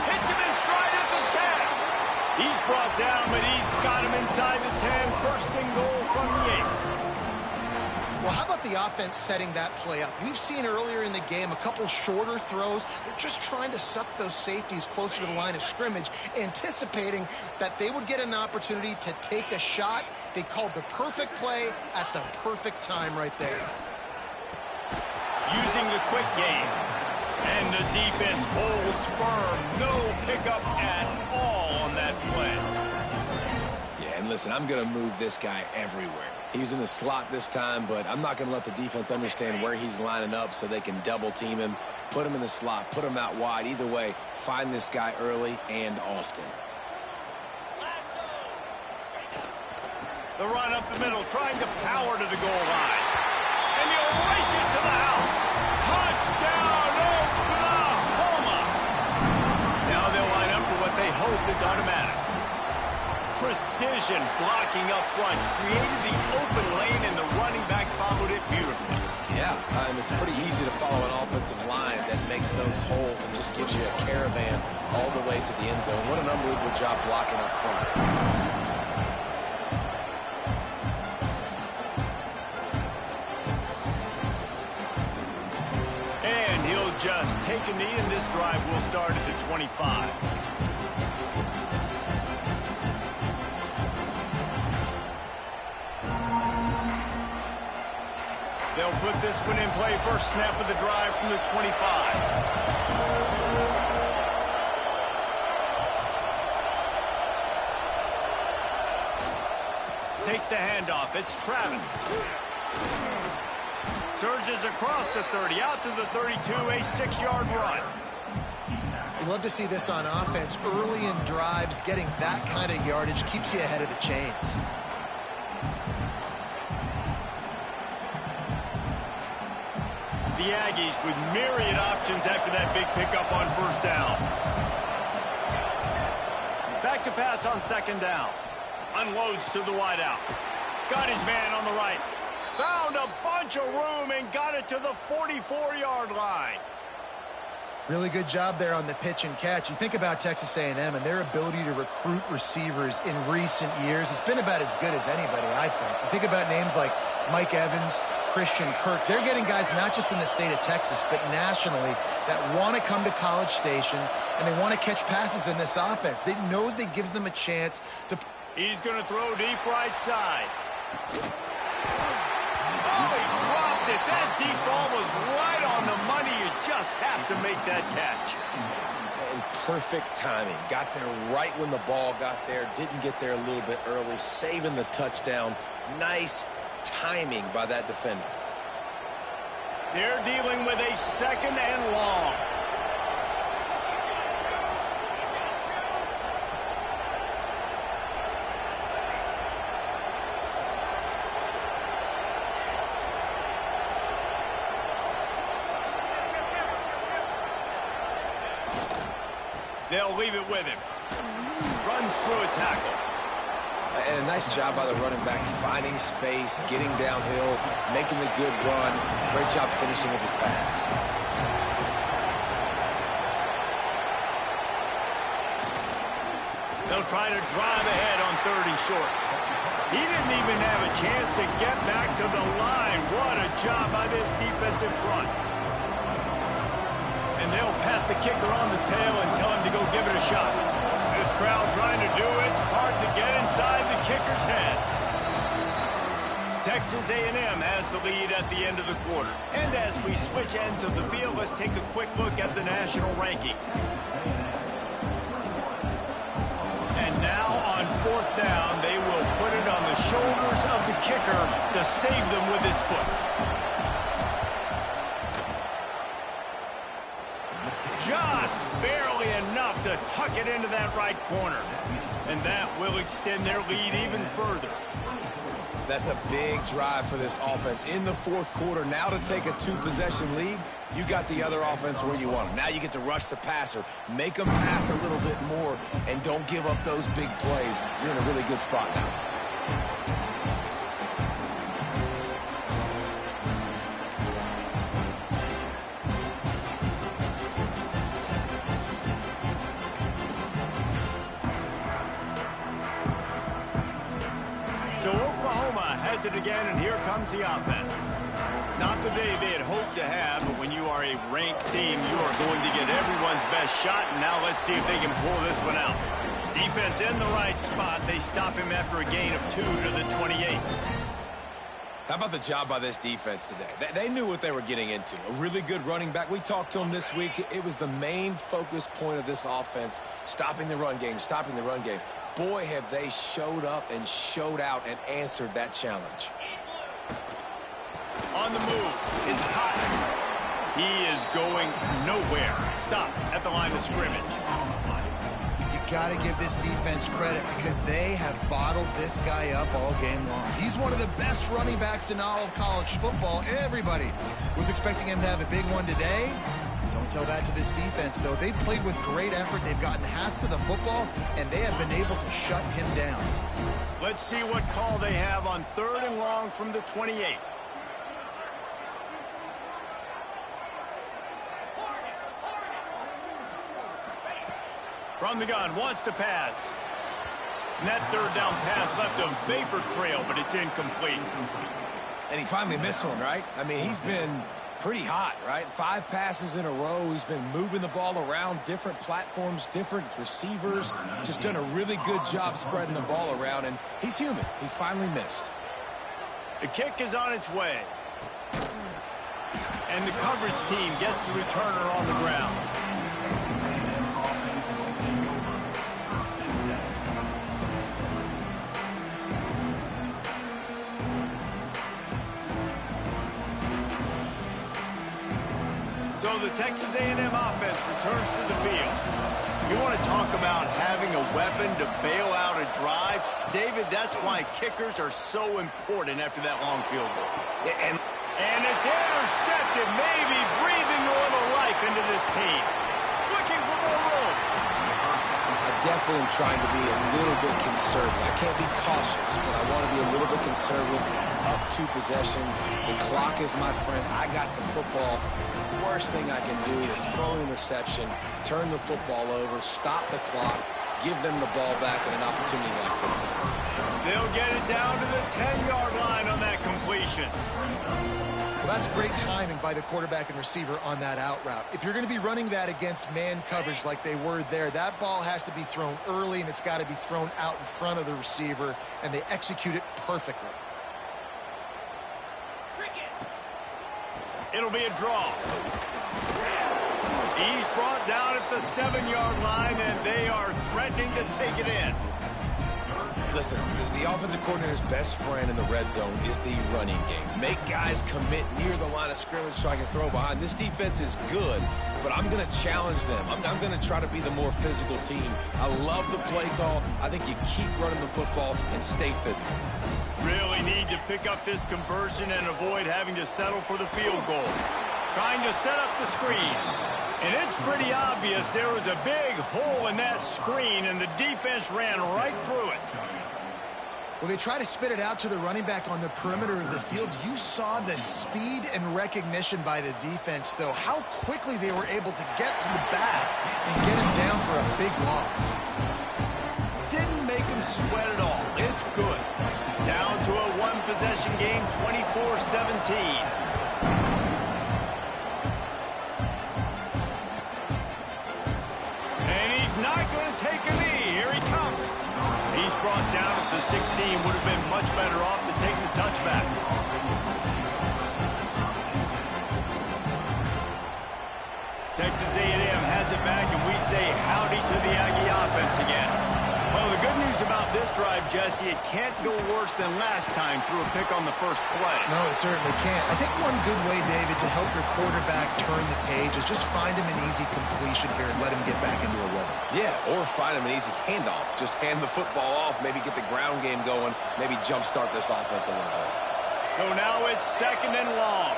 S3: Hits him in stride at the 10. He's brought down, but he's got him inside the 10. 1st and goal from the 8.
S4: Well, how about the offense setting that play up? We've seen earlier in the game a couple shorter throws. They're just trying to suck those safeties closer to the line of scrimmage, anticipating that they would get an opportunity to take a shot. They called the perfect play at the perfect time right there.
S3: Using the quick game. And the defense holds firm. No pickup at all on that play.
S5: Yeah, and listen, I'm going to move this guy everywhere. He's in the slot this time, but I'm not going to let the defense understand where he's lining up so they can double team him, put him in the slot, put him out wide. Either way, find this guy early and often.
S3: The run up the middle, trying to power to the goal line. And he'll race it to the house. Touchdown, Oklahoma! Now they'll line up for what they hope is automatic. Precision blocking up front, created the open lane, and the running back followed it beautifully.
S5: Yeah, and it's pretty easy to follow an offensive line that makes those holes and just gives you a caravan all the way to the end zone. What an unbelievable job blocking up front.
S3: And he'll just take a knee, and this drive will start at the 25. They'll put this one in play. 1st snap of the drive from the 25. Takes the handoff. It's Travis. Surges across the 30, out to the 32, a 6-yard run.
S4: You love to see this on offense. Early in drives, getting that kind of yardage keeps you ahead of the chains.
S3: The Aggies with myriad options after that big pickup on 1st down. Back to pass on 2nd down. Unloads to the wideout. Got his man on the right. Found a bunch of room and got it to the 44-yard line.
S4: Really good job there on the pitch and catch. You think about Texas A&M and their ability to recruit receivers in recent years. It's been about as good as anybody, I think. You think about names like Mike Evans, Christian Kirk. They're getting guys not just in the state of Texas, but nationally that want to come to College Station and they want to catch passes in this offense. They knows that gives them a chance to...
S3: He's going to throw deep right side. Oh, he dropped it. That deep ball was right on the money. You just have to make that catch.
S5: And perfect timing. Got there right when the ball got there. Didn't get there a little bit early. Saving the touchdown. Nice timing by that defender.
S3: They're dealing with a 2nd and long. They'll leave it with him. Runs through a tackle.
S5: And a nice job by the running back, finding space, getting downhill, making the good run. Great job finishing with his pads.
S3: They'll try to drive ahead on 3rd and short. He didn't even have a chance to get back to the line. What a job by this defensive front. And they'll pat the kicker on the tail and tell him to go give it a shot. This crowd trying to do its part to get inside the kicker's head. Texas A&M has the lead at the end of the quarter. And as we switch ends of the field, let's take a quick look at the national rankings. And now on fourth down, they will put it on the shoulders of the kicker to save them with his foot. Just barely enough to tuck it into that right corner. And that will extend their lead even further.
S5: That's a big drive for this offense in the fourth quarter. Now to take a two-possession lead, you got the other offense where you want them. Now you get to rush the passer, make them pass a little bit more, and don't give up those big plays. You're in a really good spot now.
S3: So Oklahoma has it again, and here comes the offense. Not the day they had hoped to have, but when you are a ranked team, you are going to get everyone's best shot, and now let's see if they can pull this one out. Defense in the right spot. They stop him after a gain of 2 to the 28.
S5: How about the job by this defense today? They knew what they were getting into. A really good running back. We talked to him this week. It was the main focus point of this offense, stopping the run game, stopping the run game. Boy, have they showed up and showed out and answered that challenge.
S3: On the move, it's Cotton. He is going nowhere. Stop at the line of scrimmage.
S4: You got to give this defense credit because they have bottled this guy up all game long. He's one of the best running backs in all of college football. Everybody was expecting him to have a big one today. Don't tell that to this defense, though. They've played with great effort. They've gotten hats to the football, and they have been able to shut him down.
S3: Let's see what call they have on 3rd and long from the 28. From the gun, wants to pass. And that 3rd down pass left a vapor trail, but it's incomplete.
S5: And he finally missed one, right? I mean, he's been pretty hot, right? 5 passes in a row. He's been moving the ball around different platforms, different receivers. Just done a really good job spreading the ball around, and he's human. He finally missed.
S3: The kick is on its way. And the coverage team gets the returner on the ground. So the Texas A&M offense returns to the field. You want to talk about having a weapon to bail out a drive? David, that's why kickers are so important after that long field goal. And it's intercepted, maybe breathing a little life into this team. Looking for more room.
S5: I definitely am trying to be a little bit conservative. I can't be cautious, but I want to be a little bit conservative. Up 2 possessions. The clock is my friend. I got the football. Worst thing I can do is throw an interception, turn the football over, stop the clock, give them the ball back in an opportunity like this.
S3: They'll get it down to the 10-yard line on that completion.
S4: Well, that's great timing by the quarterback and receiver on that out route. If you're going to be running that against man coverage like they were there, that ball has to be thrown early, and it's got to be thrown out in front of the receiver, and they execute it perfectly.
S3: It'll be a draw. He's brought down at the 7-yard line, and they are threatening to take it in.
S5: Listen, the offensive coordinator's best friend in the red zone is the running game. Make guys commit near the line of scrimmage so I can throw behind. This defense is good, but I'm going to challenge them. I'm going to try to be the more physical team. I love the play call. I think you keep running the football and stay physical.
S3: Really need to pick up this conversion and avoid having to settle for the field goal. Trying to set up the screen. And it's pretty obvious there was a big hole in that screen, and the defense ran right through it.
S4: Well, they try to spit it out to the running back on the perimeter of the field. You saw the speed and recognition by the defense, though. How quickly they were able to get to the back and get him down for a big loss.
S3: Didn't make him sweat at all. It's good. possession game, 24-17. Not going to take a knee. Here he comes. He's brought down at the 16. Would have been much better off to take the touchback. Texas A&M has it back, and we say howdy to the Aggie offense again. Well, the good news about this drive, Jesse, it can't go worse than last time through a pick on the first play.
S4: No, it certainly can't. I think one good way, David, to help your quarterback turn the page is just find him an easy completion here and let him get back into a rhythm.
S5: Yeah, or find him an easy handoff. Just hand the football off, maybe get the ground game going, maybe jumpstart this offense a little bit.
S3: So now it's 2nd and long.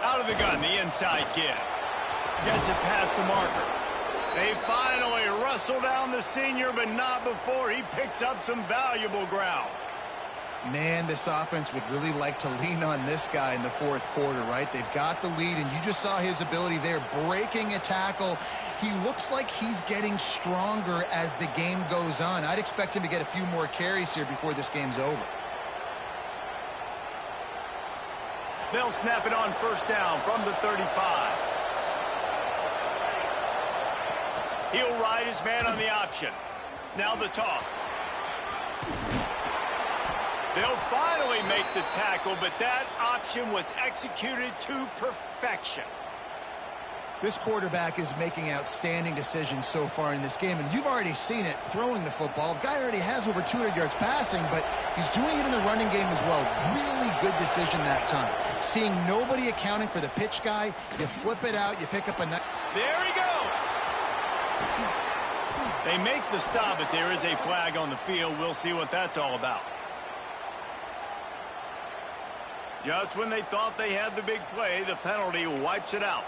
S3: Out of the gun, the inside give. Gets it past the marker. They finally wrestle down the senior, but not before he picks up some valuable ground.
S4: Man, this offense would really like to lean on this guy in the fourth quarter, right? They've got the lead, and you just saw his ability there, breaking a tackle. He looks like he's getting stronger as the game goes on. I'd expect him to get a few more carries here before this game's over.
S3: They'll snap it on first down from the 35. He'll ride his man on the option. Now the toss. They'll finally make the tackle, but that option was executed to perfection.
S4: This quarterback is making outstanding decisions so far in this game, and you've already seen it throwing the football. The guy already has over 200 yards passing, but he's doing it in the running game as well. Really good decision that time. Seeing nobody accounting for the pitch guy, you flip it out, you pick up a...
S3: There he goes! They make the stop, but there is a flag on the field. We'll see what that's all about. Just when they thought they had the big play, the penalty wipes it out.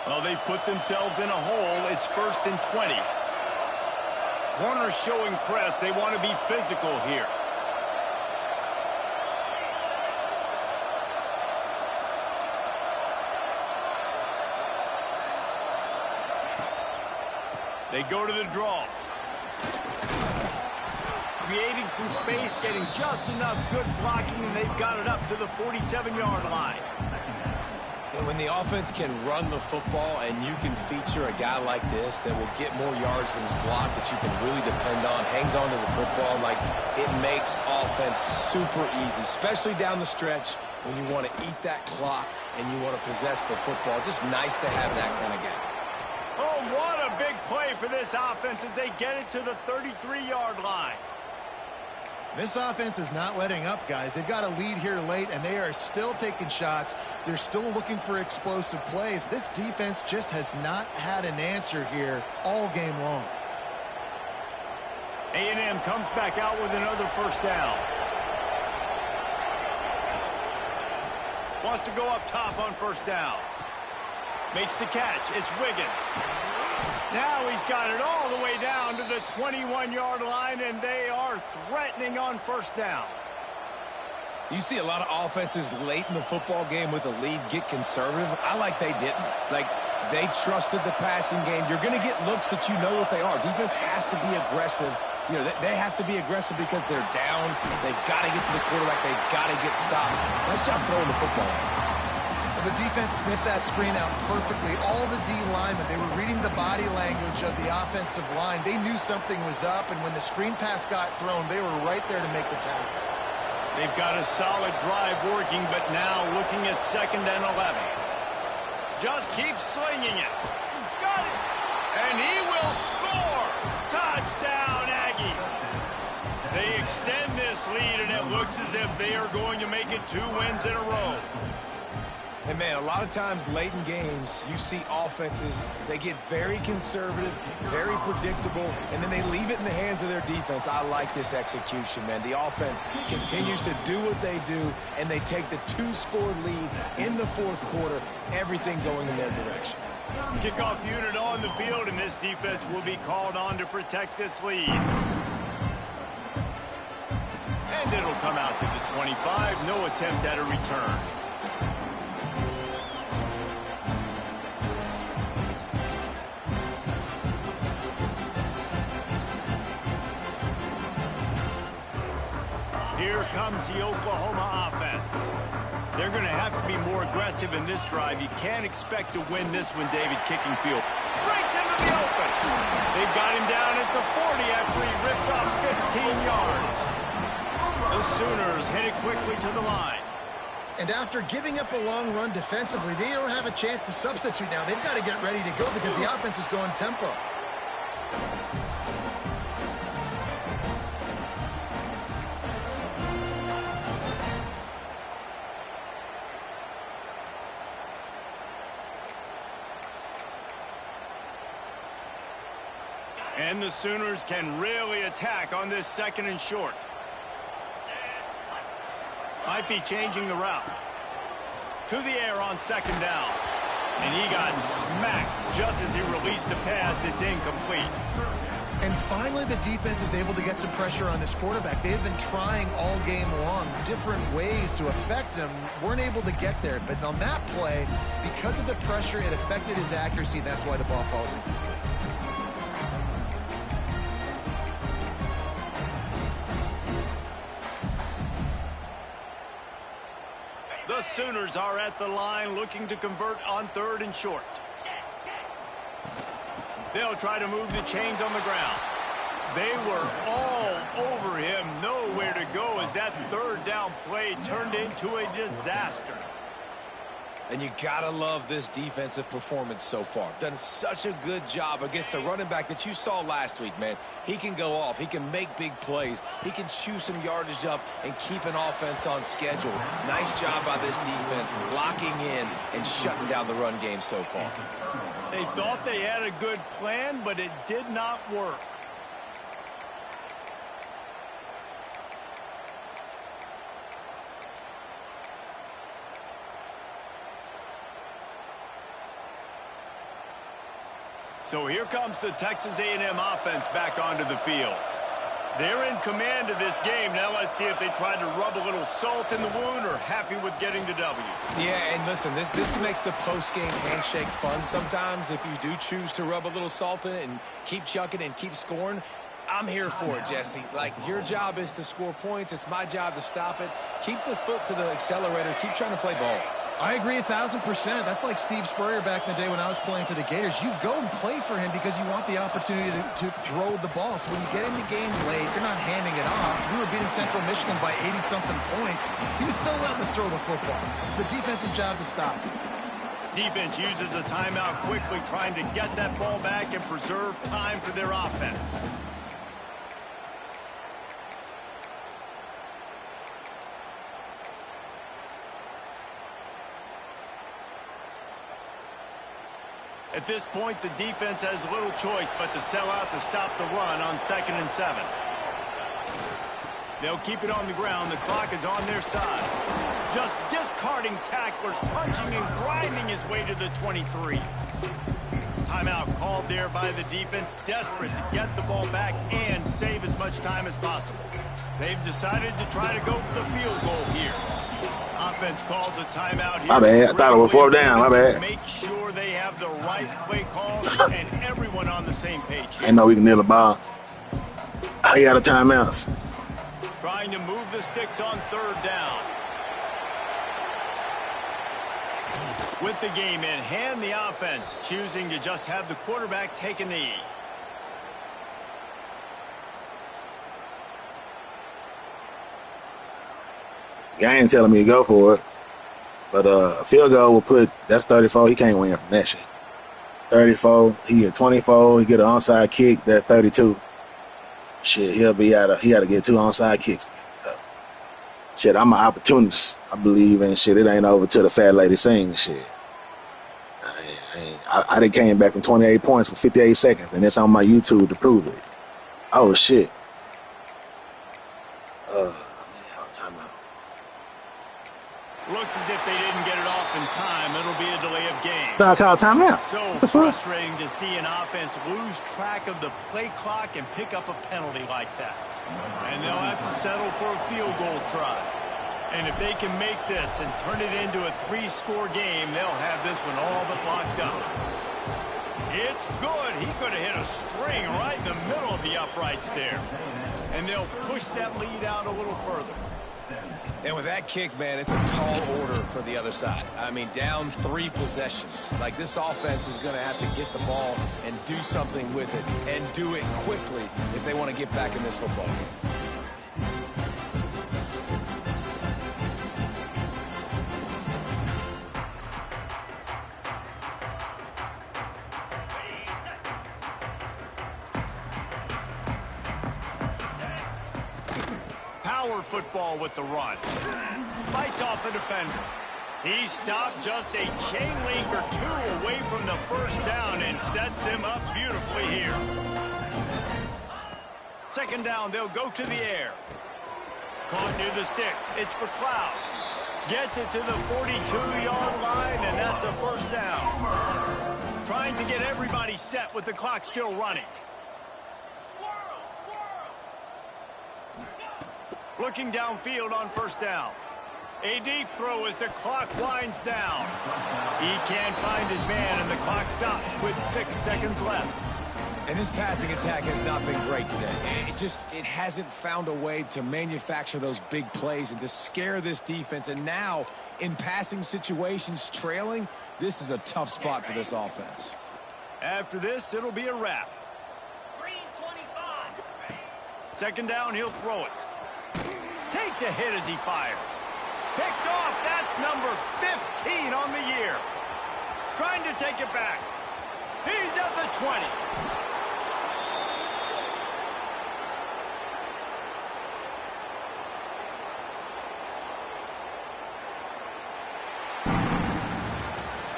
S3: Well, they've put themselves in a hole. It's 1st and 20. Corners showing press. They want to be physical here. They go to the draw. Creating some space, getting just enough good blocking, and they've got it up to the 47-yard line.
S5: And when the offense can run the football and you can feature a guy like this that will get more yards than his block that you can really depend on, hangs on to the football, like it makes offense super easy, especially down the stretch when you want to eat that clock and you want to possess the football. Just nice to have that kind of guy.
S3: Oh, what a big play for this offense as they get it to the 33-yard line.
S4: This offense is not letting up, guys. They've got a lead here late, and they are still taking shots. They're still looking for explosive plays. This defense just has not had an answer here all game long.
S3: A&M comes back out with another first down. Wants to go up top on first down. Makes the catch. It's Wiggins. Now he's got it all the way down to the 21-yard line, and they are threatening on first down.
S5: You see a lot of offenses late in the football game with a lead get conservative. I like they didn't. Like, they trusted the passing game. You're going to get looks that you know what they are. Defense has to be aggressive. You know, they have to be aggressive because they're down. They've got to get to the quarterback. They've got to get stops. Nice job throwing the football.
S4: The defense sniffed that screen out perfectly. All the D linemen, they were reading the body language of the offensive line. They knew something was up, and when the screen pass got thrown, they were right there to make the tackle.
S3: They've got a solid drive working, but now looking at 2nd and 11. Just keep slinging it. Got it! And he will score! Touchdown, Aggies! They extend this lead, and it looks as if they are going to make it 2 wins in a row.
S5: And, man, a lot of times late in games, you see offenses, they get very conservative, very predictable, and then they leave it in the hands of their defense. I like this execution, man. The offense continues to do what they do, and they take the 2-score lead in the fourth quarter, everything going in their direction.
S3: Kickoff unit on the field, and this defense will be called on to protect this lead. And it'll come out to the 25. No attempt at a return. Here comes the Oklahoma offense. They're going to have to be more aggressive in this drive. You can't expect to win this one, David, kicking field. Breaks into the open. They've got him down at the 40 after he ripped off 15 yards. The Sooners headed quickly to the line.
S4: And after giving up a long run defensively, they don't have a chance to substitute now. They've got to get ready to go because the offense is going tempo.
S3: And the Sooners can really attack on this 2nd and short. Might be changing the route. To the air on 2nd down. And he got smacked just as he released the pass. It's incomplete.
S4: And finally, the defense is able to get some pressure on this quarterback. They have been trying all game long different ways to affect him. Weren't able to get there. But on that play, because of the pressure, it affected his accuracy. That's why the ball falls incomplete.
S3: The Sooners are at the line looking to convert on 3rd and short. They'll try to move the chains on the ground. They were all over him, nowhere to go as that 3rd down play turned into a disaster.
S5: And you gotta love this defensive performance so far. Done such a good job against the running back that you saw last week, man. He can go off. He can make big plays. He can chew some yardage up and keep an offense on schedule. Nice job by this defense locking in and shutting down the run game so far.
S3: They thought they had a good plan, but it did not work. So here comes the Texas A&M offense back onto the field. They're in command of this game. Now let's see if they tried to rub a little salt in the wound or happy with getting the W.
S5: Yeah, and listen, this makes the post-game handshake fun sometimes. If you do choose to rub a little salt in it and keep chucking and keep scoring, I'm here for it, Jesse. Like, your job is to score points. It's my job to stop it. Keep the foot to the accelerator. Keep trying to play ball.
S4: I agree 1,000%. That's like Steve Spurrier back in the day when I was playing for the Gators. You go and play for him because you want the opportunity to throw the ball. So when you get in the game late, you're not handing it off. We were beating Central Michigan by 80-something points. He was still letting us throw the football. It's the defensive job to stop.
S3: Defense uses a timeout quickly, trying to get that ball back and preserve time for their offense. At this point, the defense has little choice but to sell out to stop the run on 2nd and 7. They'll keep it on the ground. The clock is on their side. Just discarding tacklers, punching and grinding his way to the 23. Timeout called there by the defense, desperate to get the ball back and save as much time as possible. They've decided to try to go for the field goal here. Offense calls a timeout here.
S2: My bad. I thought it was 4th down. My bad.
S3: Make sure they have the right play call and everyone on the same page.
S2: Ain't no we can nail the ball. He out of timeouts.
S3: Trying to move the sticks on 3rd down. With the game in hand, the offense choosing to just have the quarterback take a knee.
S2: Guy ain't telling me to go for it. But a field goal will put, that's 34. He can't win from that shit. 34, he get 24, he get an onside kick, that's 32. Shit, he got to get 2 onside kicks. So, shit, I'm an opportunist. I believe in shit. It ain't over till the fat lady sings shit. I done came back from 28 points for 58 seconds, and it's on my YouTube to prove it. Oh, shit. Timeout.
S3: Looks as if they didn't get it off in time. It'll be a delay of game.
S2: I called timeout.
S3: So
S2: What the fuck?
S3: frustrating to see an offense lose track of the play clock and pick up a penalty like that. And they'll have to settle for a field goal try. And if they can make this and turn it into a 3-score game, they'll have this one all but locked up. It's good. He could have hit a string right in the middle of the uprights there. And they'll push that lead out a little further.
S5: And with that kick, man, it's a tall order for the other side. I mean, down 3 possessions. Like, this offense is going to have to get the ball and do something with it, and do it quickly if they want to get back in this football game.
S3: Power football with the run. Fights off a defender. He stopped just a chain link or 2 away from the first down and sets them up beautifully here. Second down, they'll go to the air. Caught near the sticks. It's McLeod. Gets it to the 42-yard line, and that's a first down. Trying to get everybody set with the clock still running. Looking downfield on first down. A deep throw as the clock winds down. He can't find his man, and the clock stops with 6 seconds left.
S5: And this passing attack has not been great today. It hasn't found a way to manufacture those big plays and to scare this defense. And now, in passing situations, trailing, this is a tough spot for this offense.
S3: After this, it'll be a wrap. Second down, he'll throw it. Takes a hit as he fires. Picked off. That's number 15 on the year. Trying to take it back. He's at the 20.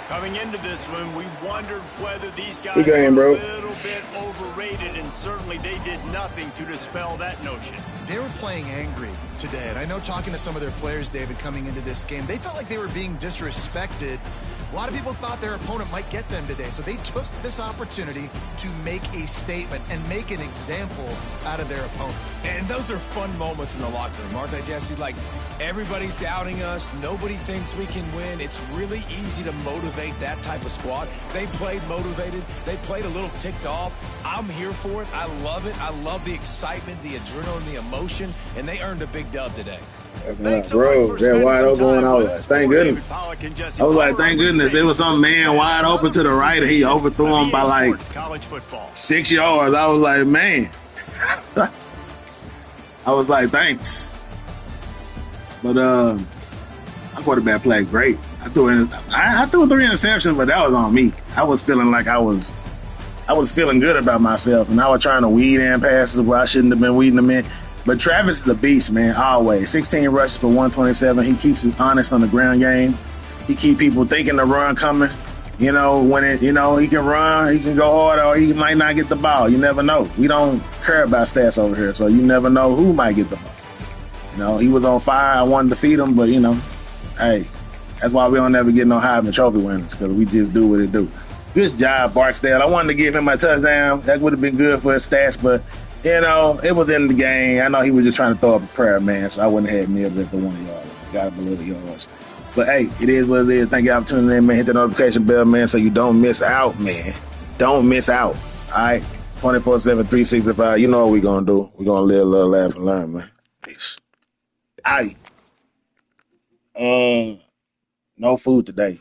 S3: Coming into this one, we wondered whether these guys were a little bit overrated, and certainly they did nothing to dispel that notion.
S4: They were playing angry today, and I know talking to some of their players, David, coming into this game, they felt like they were being disrespected. A lot of people thought their opponent might get them today, so they took this opportunity to make a statement and make an example out of their opponent.
S5: And those are fun moments in the locker room, aren't they, Jesse? Like, everybody's doubting us. Nobody thinks we can win. It's really easy to motivate that type of squad. They played motivated. They played a little ticked off. I'm here for it. I love it. I love the excitement, the adrenaline, the emotion, and they earned a big dub today.
S2: Bro, that wide open one, I was like, thank goodness. I was like, thank goodness. It was some man wide open to the right, and he overthrew him by like 6 yards. I was like, man. I was like, thanks. But our quarterback played great. I threw 3 interceptions, but that was on me. I was feeling like I was feeling good about myself, and I was trying to weed in passes where I shouldn't have been weeding them in. But Travis is a beast, man, always. 16 rushes for 127. He keeps it honest on the ground game. He keep people thinking the run coming. You know, when he can run, he can go hard, or he might not get the ball. You never know. We don't care about stats over here, so you never know who might get the ball. You know, he was on fire. I wanted to feed him, but, hey, that's why we don't ever get no Heisman Trophy winners, because we just do what it do. Good job, Barksdale. I wanted to give him a touchdown. That would have been good for his stats, but, it was in the game. I know he was just trying to throw up a prayer, man, so I wouldn't have had Mills at the 1 yard. Got it below the yards. But, hey, it is what it is. Thank y'all for tuning in, man. Hit the notification bell, man, so you don't miss out, man. Don't miss out. All right? 24/7, 365. You know what we're going to do. We're going to live, love, laugh, and learn, man. Peace. All right. No food today.